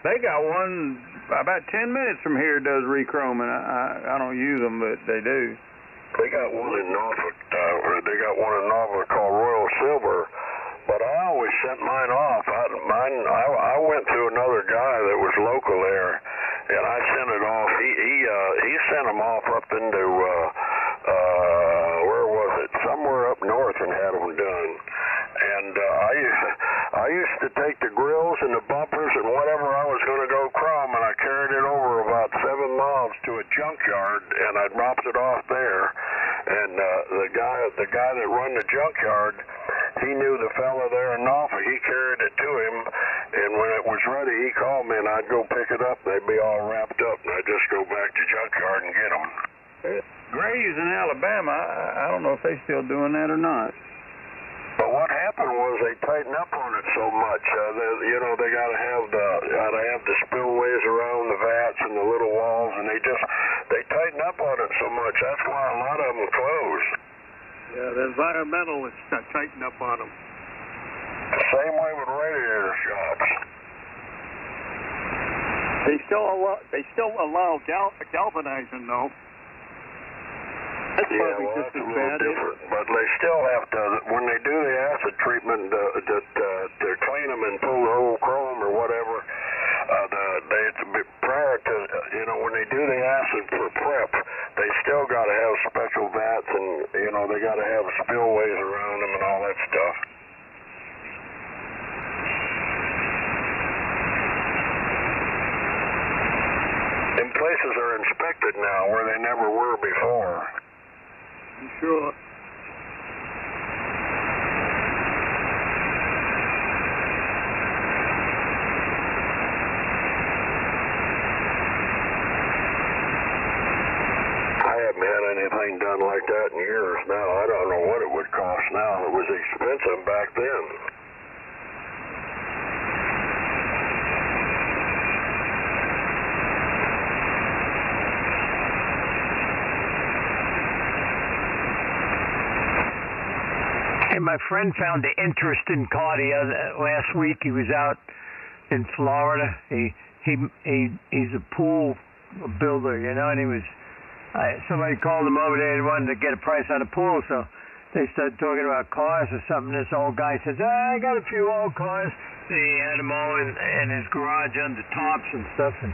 they got one about 10 minutes from here does re-chroming. I don't use them, but they do. They got one in Norfolk. Called Royal Silver, but I always sent mine off. I went to another guy that was local there, and I sent it off. He sent them off up into where was it? Somewhere up north, and had them done. And I used to take the grills and the bumpers and whatever I was going to go chrome, and I carried it over about guy that run the junkyard, he knew the fella there in Norfolk. He carried it to him, and when it was ready, he called me, and I'd go pick it up. They'd be all wrapped up, and I'd just go back to junkyard and get them. Gray's in Alabama. I don't know if they're still doing that or not. But what happened was they tightened up on it so much. They gotta have the spillways around the vats and the little walls, and they tightened up on it so much. That's why a lot of them closed. Yeah, the environmentalists tightened up on them. Same way with radiator shops. They still allow galvanizing though. That's probably just as bad. Different, but they still have to, when they do the acid treatment to clean them and pull the old chrome or whatever, prior to, when they do the acid for prep, they still got to have special vats and, they got to have spillways around them and all that stuff. Them places are inspected now where they never were before. Sure. Anything done like that in years now. I don't know what it would cost now. It was expensive back then. Hey, my friend found an interesting car last week. He was out in Florida. He's a pool builder, and he was. Somebody called him over there and wanted to get a price on a pool, so they started talking about cars or something. This old guy says, I got a few old cars. He had them all in his garage under tops and stuff, and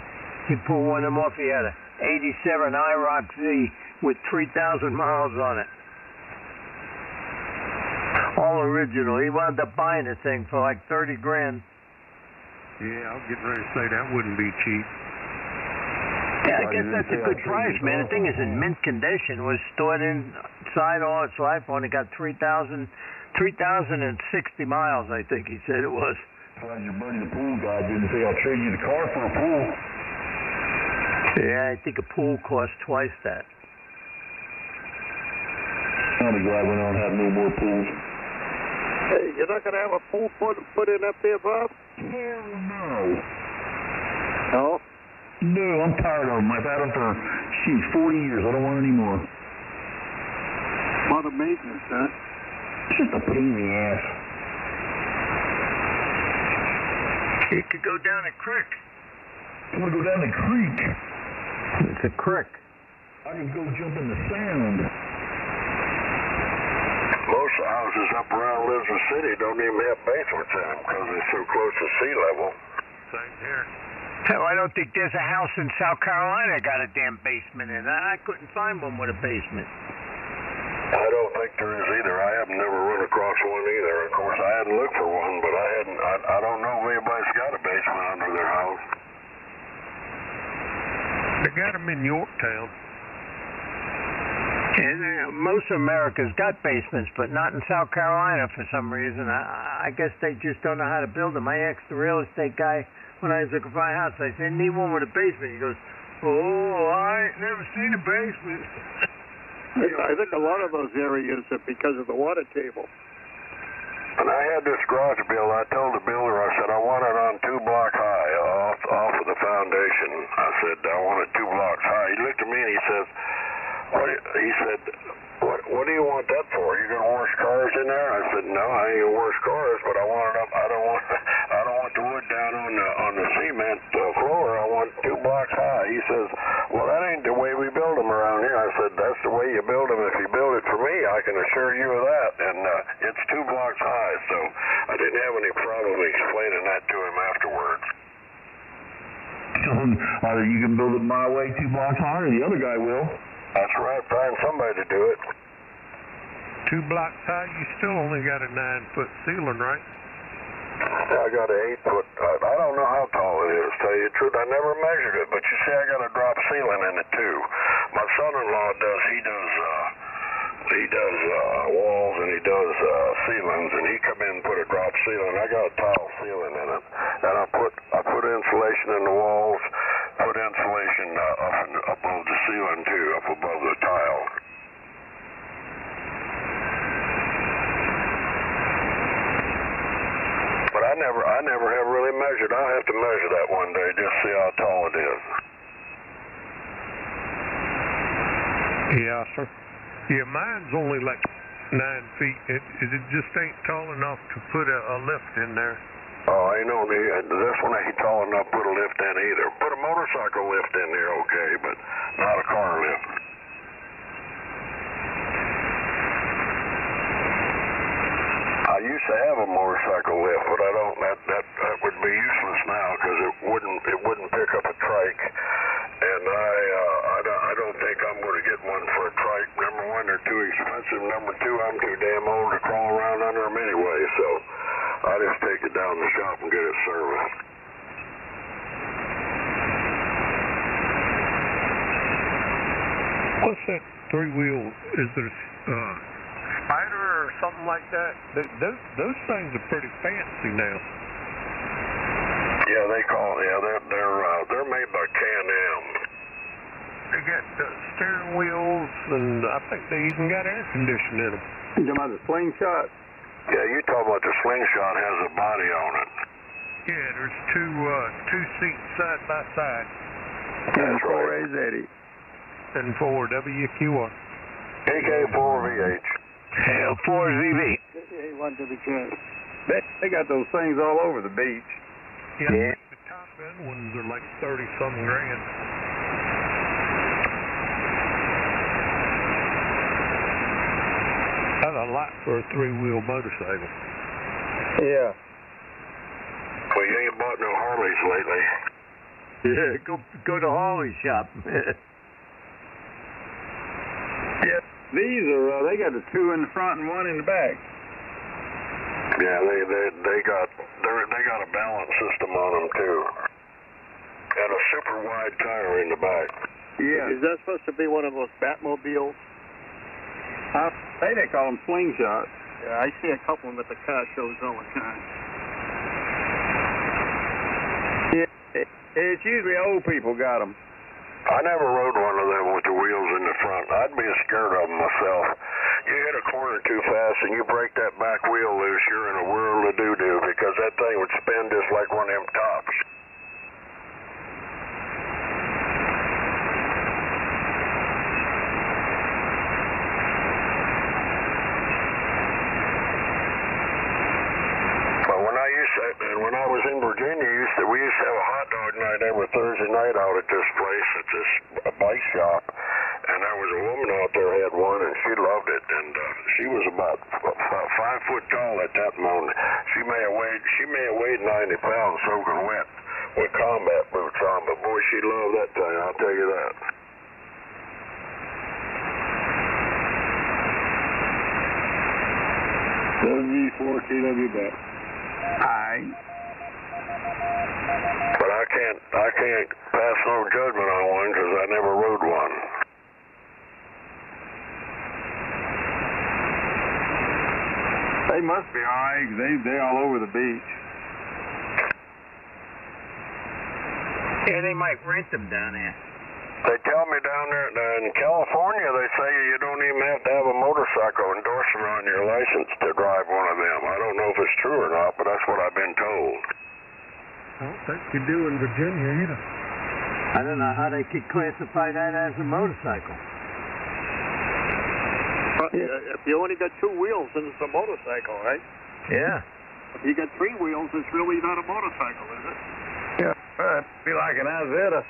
he pulled one of them off. He had a 87 IROC Z with 3,000 miles on it. All original. He wound up buying the thing for like 30 grand. Yeah, I was getting ready to say that wouldn't be cheap. Yeah, I guess that's a good price, man. The thing is in mint condition. Was stored inside all its life. Only got 3,060 miles, I think he said it was. Glad your buddy the pool guy didn't say I'll trade you the car for a pool. Yeah, I think a pool costs twice that. I'm glad we don't have no more pools. Hey, you're not gonna have a pool put in up there, Bob? Hell no. No? No, I'm tired of them. I've had them for, 40 years. I don't want any more. A lot of maintenance, huh? It's just a pain in the ass. You could go down a creek. I'm going to go down the creek. It's a creek. I can go jump in the sand. Most houses up around Elizabeth City don't even have basements in them because they're so close to sea level. Same here. Hell, I don't think there's a house in South Carolina got a damn basement in it. I couldn't find one with a basement. I don't think there is either. I have never run across one either. Of course, I hadn't looked for one, but I don't know if anybody's got a basement under their house. They got them in Yorktown. And most of America's got basements, but not in South Carolina for some reason. I guess they just don't know how to build them. I asked the real estate guy when I was looking for a house. I said, need one with a basement. He goes, I ain't never seen a basement. I think a lot of those areas are because of the water table. When I had this garage built, I told the builder, I said, I want it on 2 blocks high off of the foundation. I said, I want it 2 blocks high. He looked at me and he says, what do you want that for? You gonna wash cars in there? I said, no, I ain't gonna wash cars, but I want it up. I don't want the wood down on the cement floor. I want 2 blocks high. He says, well, that ain't the way we build them around here. I said, that's the way you build them. If you build it for me, I can assure you of that. And it's 2 blocks high, so I didn't have any problem explaining that to him afterwards. Either you can build it my way 2 blocks high, or the other guy will. That's right. Find somebody to do it. 2 blocks high, you still only got a 9-foot ceiling, right? I got an 8-foot. I don't know how tall it is. Tell you the truth, I never measured it. But you see, I got a drop ceiling in it too. My son-in-law does. He does He does walls and he does ceilings, and he come in and put a drop ceiling. I got a tile ceiling in it, and I put insulation in the walls, put insulation up above the ceiling too, up above the tile. But I never have really measured. I'll have to measure that one day, just see how tall it is. Yeah, sir. Yeah, mine's only like 9 feet. It just ain't tall enough to put a lift in there. Oh, I know. This one ain't tall enough to put a lift in either. Put a motorcycle lift in there, okay, but not a car lift. I used to have a motorcycle lift, but I don't. That would be useless now because it wouldn't pick up a trike. And I don't think I'm going to get one for a trike. Number one, they're too expensive. Number two, I'm too damn old to crawl around under them anyway. So I just take it down to the shop and get it serviced. What's that 3-wheel? Is there Spider or something like that? Those things are pretty fancy now. Yeah, they're made by Can-Am. They got steering wheels, and I think they even got air conditioning in them. You talking about the slingshot? Yeah, you talking about the slingshot has a body on it. Yeah, there's two seats side by side. That's right. AZ. And 4 WQR. AK4VH. Hell, 4ZB. One to the jet. They got those things all over the beach. Yeah. The top end ones are like 30-something grand. That's a lot for a 3-wheel motorcycle. Yeah. Well, you ain't bought no Harleys lately. Yeah, go to Harley shop. Yeah. These are they got the 2 in the front and 1 in the back. Yeah, they got a balance system on them too, and a super wide tire in the back. Yeah. Is that supposed to be one of those Batmobiles? I say they call them slingshots. Yeah, I see a couple of them at the car shows all the time. Yeah, it's usually old people got them. I never rode one of them with the wheels in the front. I'd be scared of them myself. You hit a corner too fast and you break that back wheel loose, you're in a world of doo-doo because that thing would spin just like one of them tops. When I was in Virginia, we used to have a hot dog night every Thursday night out at this place. It's this bike shop, and there was a woman out there had one, and she loved it. And she was about 5 foot tall at that moment. She may have weighed 90 pounds soaking wet with combat boots on, but boy, she loved that thing. I'll tell you that. WV4KW back. Alright. But I can't pass no judgment on one because I never rode one. They must be alright. They all over the beach. Yeah, they might rent them down there. They tell me down there in California, they say you don't even have to have a motorcycle endorsement on your license to drive one of them. I don't know if it's true or not, but that's what I've been told. I don't think you do in Virginia either. I don't know how they could classify that as a motorcycle. If you only got 2 wheels, then it's a motorcycle, right? Yeah. If you got 3 wheels, it's really not a motorcycle, is it? Yeah, it'd be like an Azetta.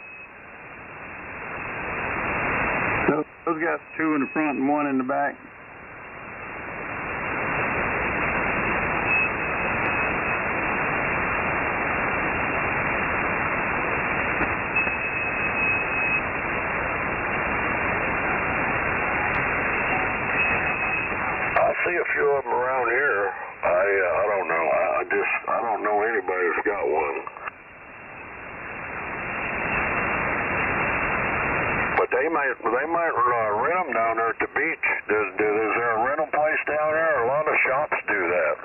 Those got 2 in the front and 1 in the back. I see a few of them around here. I don't know. I don't know anybody who's got one. But they they might rent them down there at the beach. Is there a rental place down there? A lot of shops do that.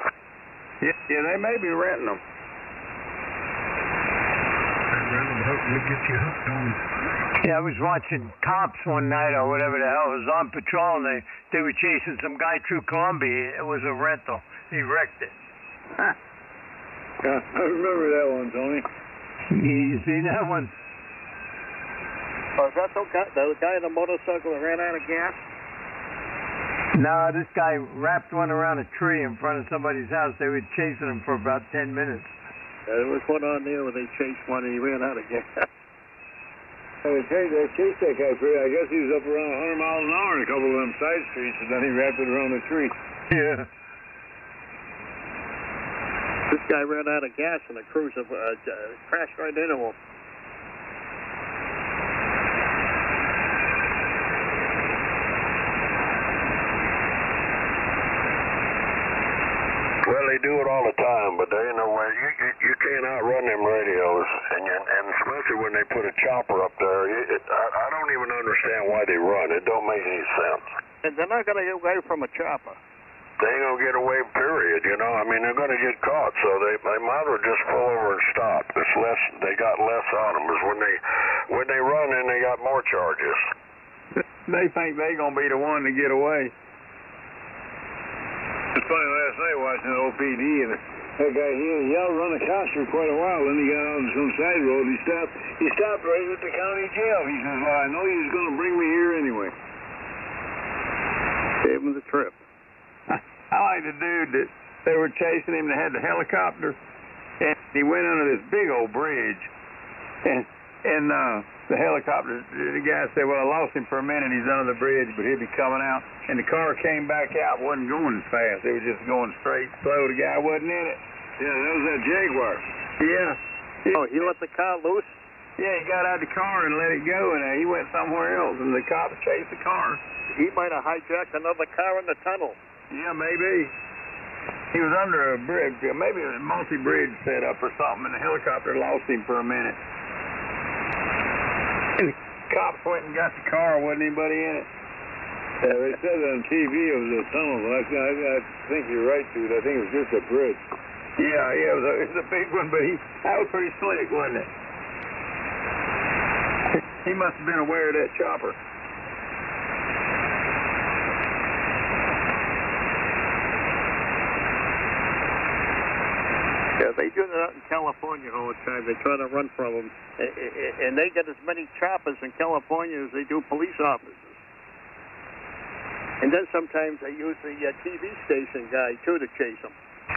Yeah, they may be renting them. Get you hooked on. Yeah, I was watching Cops one night or whatever the hell. I was on patrol and they were chasing some guy through Columbia. It was a rental. He wrecked it. Huh. Yeah, I remember that one, Tony. You seen that one? Oh, is that the guy on the motorcycle that ran out of gas? No, this guy wrapped one around a tree in front of somebody's house. They were chasing him for about 10 minutes. There was one on there where they chased one and he ran out of gas. They chased that guy pretty. I guess he was up around 100 miles an hour in a couple of them side streets, and then he wrapped it around a tree. Yeah. This guy ran out of gas and the cruiser crashed right into him. Well, they do it all the time, but there ain't no way. You can't outrun them radios, and especially when they put a chopper up there. I don't even understand why they run. It don't make any sense. And they're not going to get away from a chopper. They ain't going to get away, period, you know. I mean, they're going to get caught, so they might as well just pull over and stop. It's less, they got less on them. Because when they run, then they got more charges. They think they going to be the one to get away. It's funny, last night watching the OPD, and that guy, he outrun a cops for quite a while. Then he got out on some side road. He stopped right at the county jail. He says, well, I know he was going to bring me here anyway. Gave him the trip. I like the dude that they were chasing him that had the helicopter, and he went under this big old bridge, and the helicopter, the guy said, well, I lost him for a minute, he's under the bridge, but he'll be coming out, and the car came back out, wasn't going as fast, it was just going straight slow, the guy wasn't in it. Yeah, that was that Jaguar. Yeah. Oh, he let the car loose? Yeah, he got out of the car and let it go, and he went somewhere else, and the cops chased the car. He might have hijacked another car in the tunnel. Yeah, maybe. He was under a bridge. Maybe it was a multi-bridge setup or something, and the helicopter lost him for a minute. And the cops went and got the car. Wasn't anybody in it. Yeah, they said on TV it was a tunnel, but I think you're right, dude. I think it was just a bridge. Yeah, it was a big one, but that was pretty slick, wasn't it? He must have been aware of that chopper. Yeah, they do that out in California all the time. They try to run from them. And they get as many choppers in California as they do police officers. And then sometimes they use the TV station guy, too, to chase them.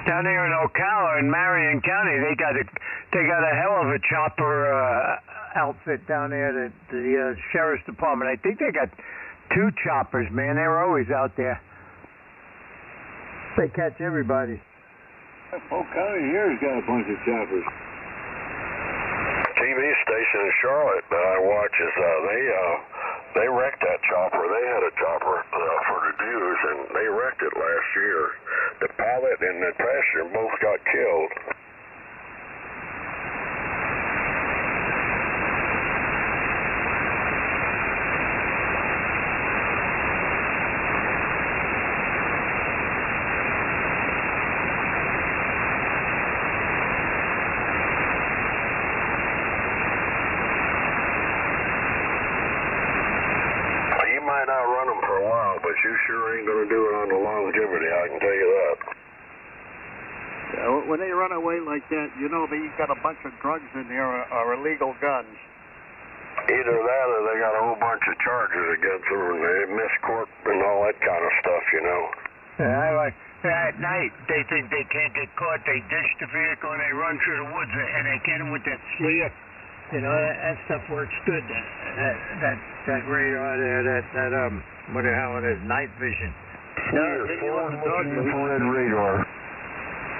Down there in Ocala in Marion County, they got a hell of a chopper outfit down there, the sheriff's department. I think they got 2 choppers, man. They were always out there. They catch everybody. Polk County here's got a bunch of choppers. TV station in Charlotte that I watch is they wrecked that chopper. They had a chopper for the Jews, and they wrecked it last year. The pilot and the passenger both got killed. You sure ain't going to do it on the longevity, I can tell you that. When they run away like that, you know they got a bunch of drugs in there or illegal guns. Either that or they got a whole bunch of charges against them and they missed court and all that kind of stuff, you know. At night, they think they can't get caught. They ditch the vehicle and they run through the woods and they get them with that FLIR. You know, that stuff works good. That radar there, what the hell it is, night vision. Infrared radar.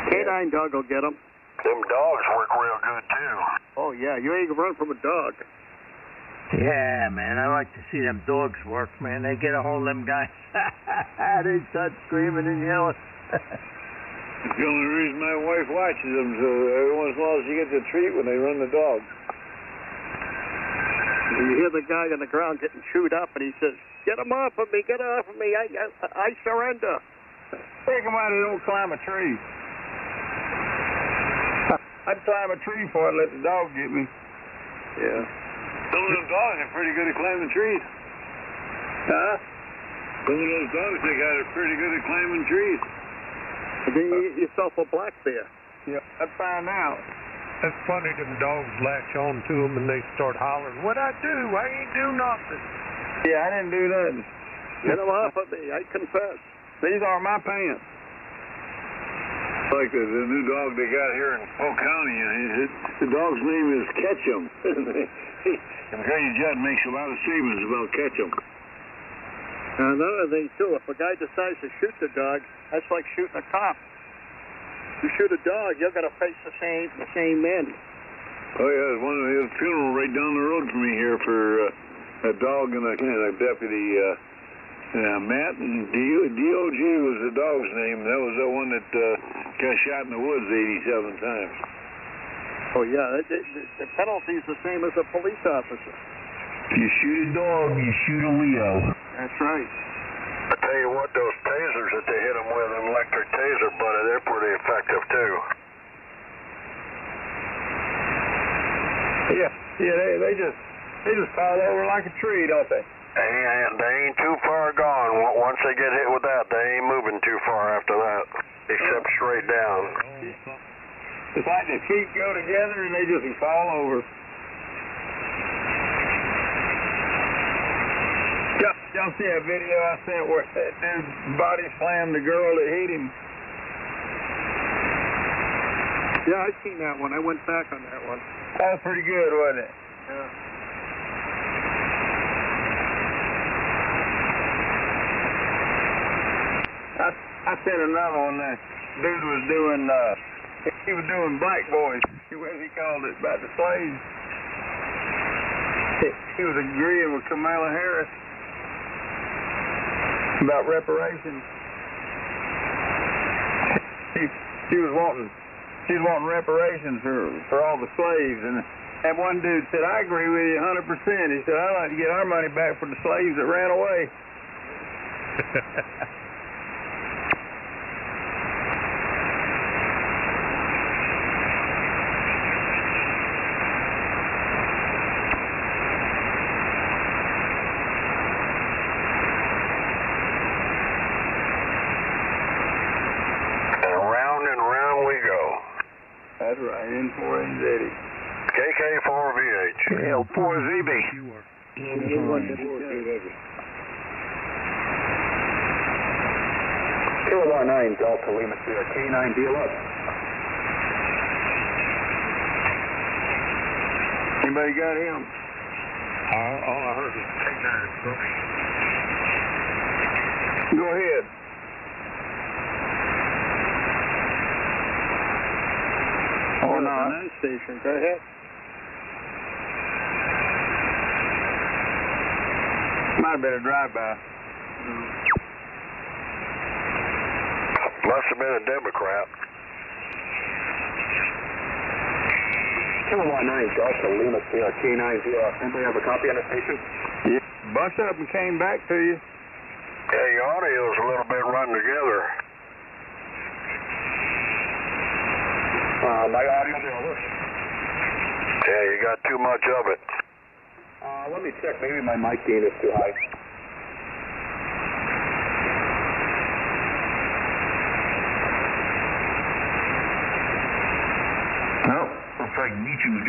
Canine dog will get them. Them dogs work real good, too. Oh, yeah, you ain't gonna run from a dog. Yeah, man, I like to see them dogs work, man. They get a hold of them guys. They start screaming and yelling. It's the only reason my wife watches them, so every once in a while she gets a treat when they run the dog. You hear the guy on the ground getting chewed up, and he says, "Get him off of me! Get off of me! I surrender." Take him out, he don't climb a tree. I'd climb a tree before I'd let the dog get me. Yeah. Some of those dogs are pretty good at climbing trees. Huh? Some of those dogs they got are pretty good at climbing trees. And then you get yourself a black bear. Yeah, I'd find out. That's funny, them dogs latch on to them and they start hollering, "What'd I do? I ain't do nothing." Yeah, I didn't do nothing. Get him off of me! I confess. These are my pants. Like the new dog they got here in Polk County. The dog's name is Ketchum. And Granny Judd makes a lot of statements about Ketchum. And another thing, too, if a guy decides to shoot the dog, that's like shooting a cop. You shoot a dog, you're going to face the same men. Oh, yeah, there's a funeral right down the road from me here for a dog and a deputy, Matt, and DOG was the dog's name. That was the one that got shot in the woods 87 times. Oh, yeah, the penalty's the same as a police officer. You shoot a dog, you shoot a Leo. That's right. I tell you what, those tasers that they hit them with, an electric taser, buddy, they're pretty effective too. Yeah, they just fall over like a tree, don't they? And they ain't too far gone. Once they get hit with that, they ain't moving too far after that, except straight down. It's like their feet go together and they just fall over. Y'all see that video I sent where that dude body slammed the girl that hit him? Yeah, I seen that one. I went back on that one. That was pretty good, wasn't it? Yeah. I sent another one. That dude was doing, he was doing Black Boys. What he called it, about the slaves. He was agreeing with Kamala Harris about reparations. She was wanting reparations for all the slaves, and that one dude said, "I agree with you 100%. He said, "I'd like to get our money back for the slaves that ran away." That's right, N4NZ. KK4VH. L4ZB. Kilo 9 Delta Lima Sierra K9 deal up. Anybody got him? All I heard was K9. Go ahead. Or not. The station. Go ahead. Might have been a drive-by. Must have been a Democrat. Kilo 9 Delta Lima Sierra K9 deal up. Anybody have a copy on the station? Yeah. Bunch up and came back to you. Yeah, your audio's a little bit run together. My audio there. Yeah, you got too much of it. Let me check. Maybe my mic gain is too high. No, looks like Meacham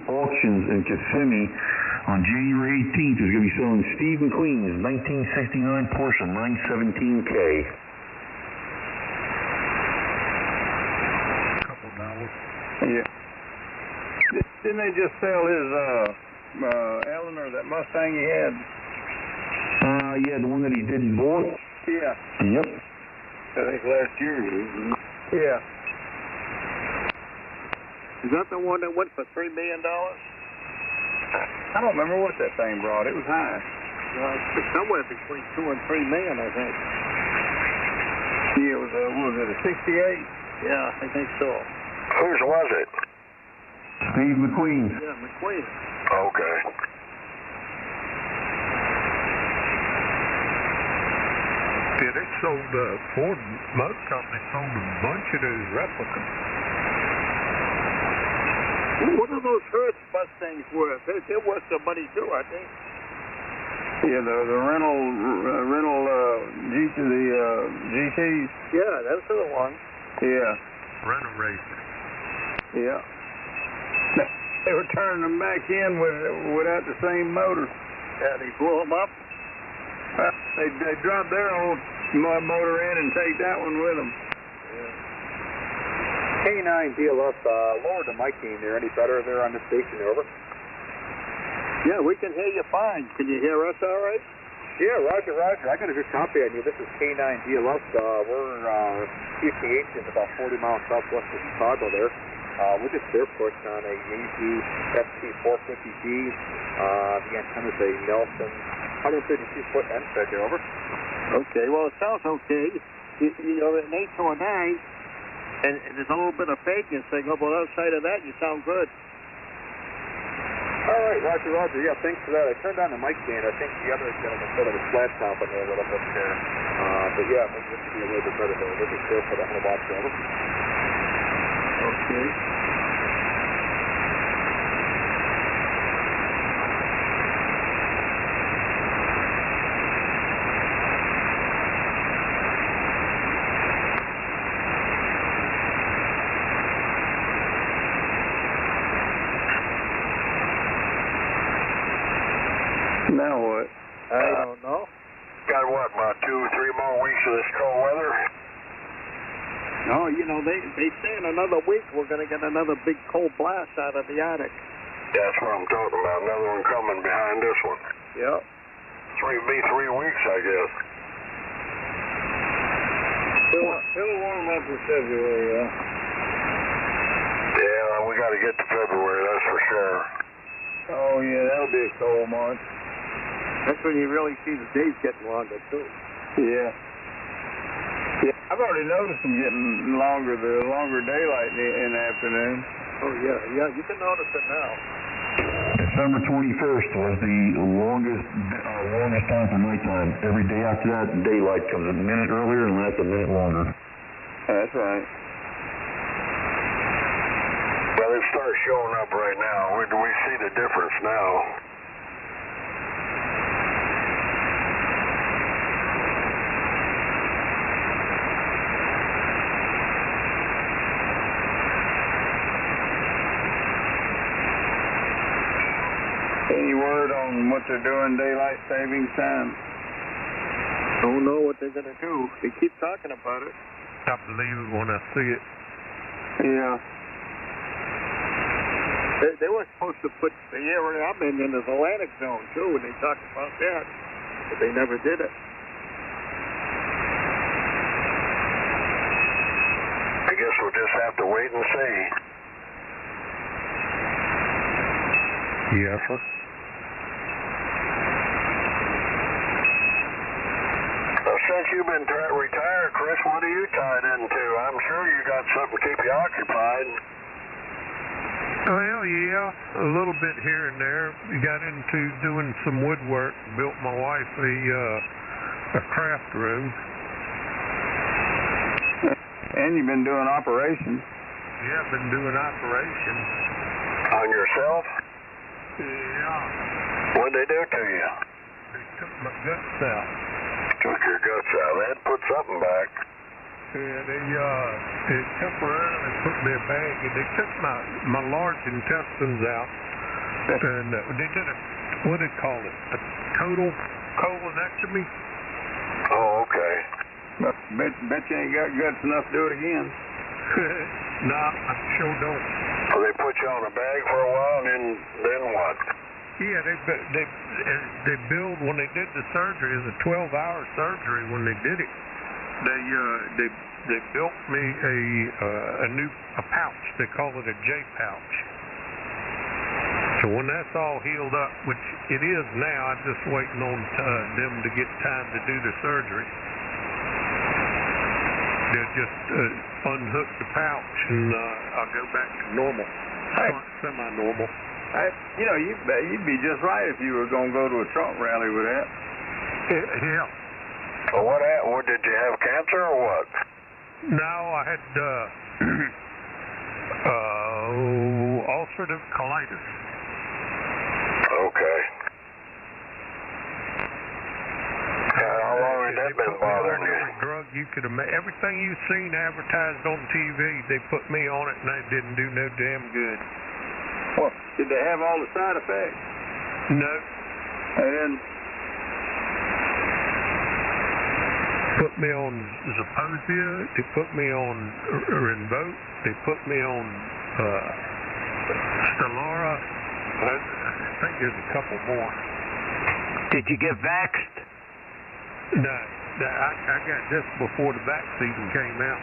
Auctions in Kissimmee on January 18th is going to be selling Steve McQueen's 1969 Porsche 917K. Yeah. Didn't they just sell his Eleanor, that Mustang he had? Yeah, the one that he didn't bought. Yeah. Yep. I think last year. Yeah. Is that the one that went for $3 million? I don't remember what that thing brought. It was high. It's somewhere between $2 and $3 million, I think. Yeah, it was a 68? Yeah, I think so. Whose was it? Steve McQueen. Yeah, McQueen. Okay. Yeah, they sold, Ford Motor Company sold a bunch of those replicas. What are those Hertz Mustangs worth? They're worth some money too, I think. Yeah, the rental GTs. Yeah, those are the ones. Yeah. Rental racer. Yeah. They were turning them back in without the same motor. Yeah, they blew them up. Well, they dropped their old motor in and take that one with them. K9 DLF, lower the mic gain there. Any better there on the station? Over. Yeah, we can hear you fine. Can you hear us all right? Yeah, Roger, Roger. I got a good copy on you. This is K9 DLF. We're QTH is about 40 miles southwest of Chicago there. We're just airport on a Yaesu ST450G. The antenna's a Nelson 132-foot end fed there. Over. Okay, well, it sounds okay. You know, an 8 to a 9, and there's a little bit of fakeness thing, but outside of that, you sound good. All right, Roger, Roger. Yeah, thanks for that. I turned on the mic gain. I think the other gentleman sort of was flat topping there a little bit there. But yeah, maybe this could be a little bit better there. We'll be careful for the 100 watts. Over. Okay. Now what? I don't know. Got what, about 2 or 3 more weeks of this cold weather? No, you know, they say in another week we're going to get another big cold blast out of the Arctic. That's what I'm talking about. Another one coming behind this one. Yep. 3 weeks, I guess. It'll warm up in February, yeah. Yeah, we got to get to February, that's for sure. Oh, yeah, that'll be a cold month. That's when you really see the days getting longer, too. Yeah. Yeah, I've already noticed them getting longer, the longer daylight in the afternoon. Oh, yeah, you can notice it now. December 21st was the longest time for nighttime. Every day after that, daylight comes a minute earlier and lasts a minute longer. That's right. Well, it starts showing up right now. We see the difference now. Any word on what they're doing daylight savings time? Don't know what they're going to do. They keep talking about it. I believe it when I see it. Yeah. They were supposed to put the area I'm in the Atlantic zone, too, and they talked about that, but they never did it. I guess we'll just have to wait and see. Yes, sir. Since you've been retired, Chris, what are you tied into? I'm sure you got something to keep you occupied. Well, yeah, a little bit here and there. Got into doing some woodwork. Built my wife a craft room. And you've been doing operations. Yeah, I've been doing operations. On yourself? Yeah. What'd they do to you? They took my guts out. Took your guts out. They had to put something back. Yeah, they temporarily put me in a bag, and they took my large intestines out, and they did what do they call it? A total colonectomy? Oh, okay. Bet you ain't got guts enough to do it again. Nah, I sure don't. So they put you on a bag for a while, and then what? Yeah, they billed when they did the surgery. It was a 12-hour surgery when they did it. They built me a pouch. They call it a J pouch. So when that's all healed up, which it is now, I'm just waiting on them to get time to do the surgery. They'll just unhook the pouch and I'll go back to normal. Semi-normal. You know, you'd be just right if you were going to go to a Trump rally with that. Yeah. Well, what happened? What, did you have cancer or what? No, I had ulcerative colitis. Okay. How long had that been bothering you? Every drug you could imagine, everything you've seen advertised on TV, they put me on it, and it didn't do no damn good. Well, did they have all the side effects? No. They didn't. Put me on Zeposia, they put me on Rinvoq, they put me on Stelara. I think there's a couple more. Did you get vaxxed? No, I got just before the vaccine came out.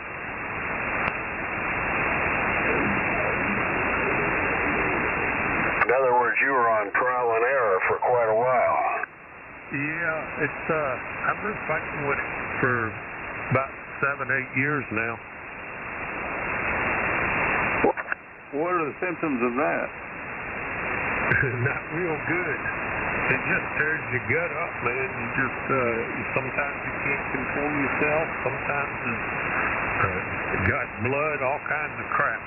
In other words, you were on trial and error for quite a while. Yeah, it's I've been fighting with it for about 7-8 years now. What are the symptoms of that? Not real good. It just tears your gut up, man. You just sometimes you can't control yourself. Sometimes it's got blood, all kinds of crap.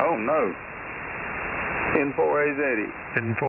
Oh no. N4AZ. N4.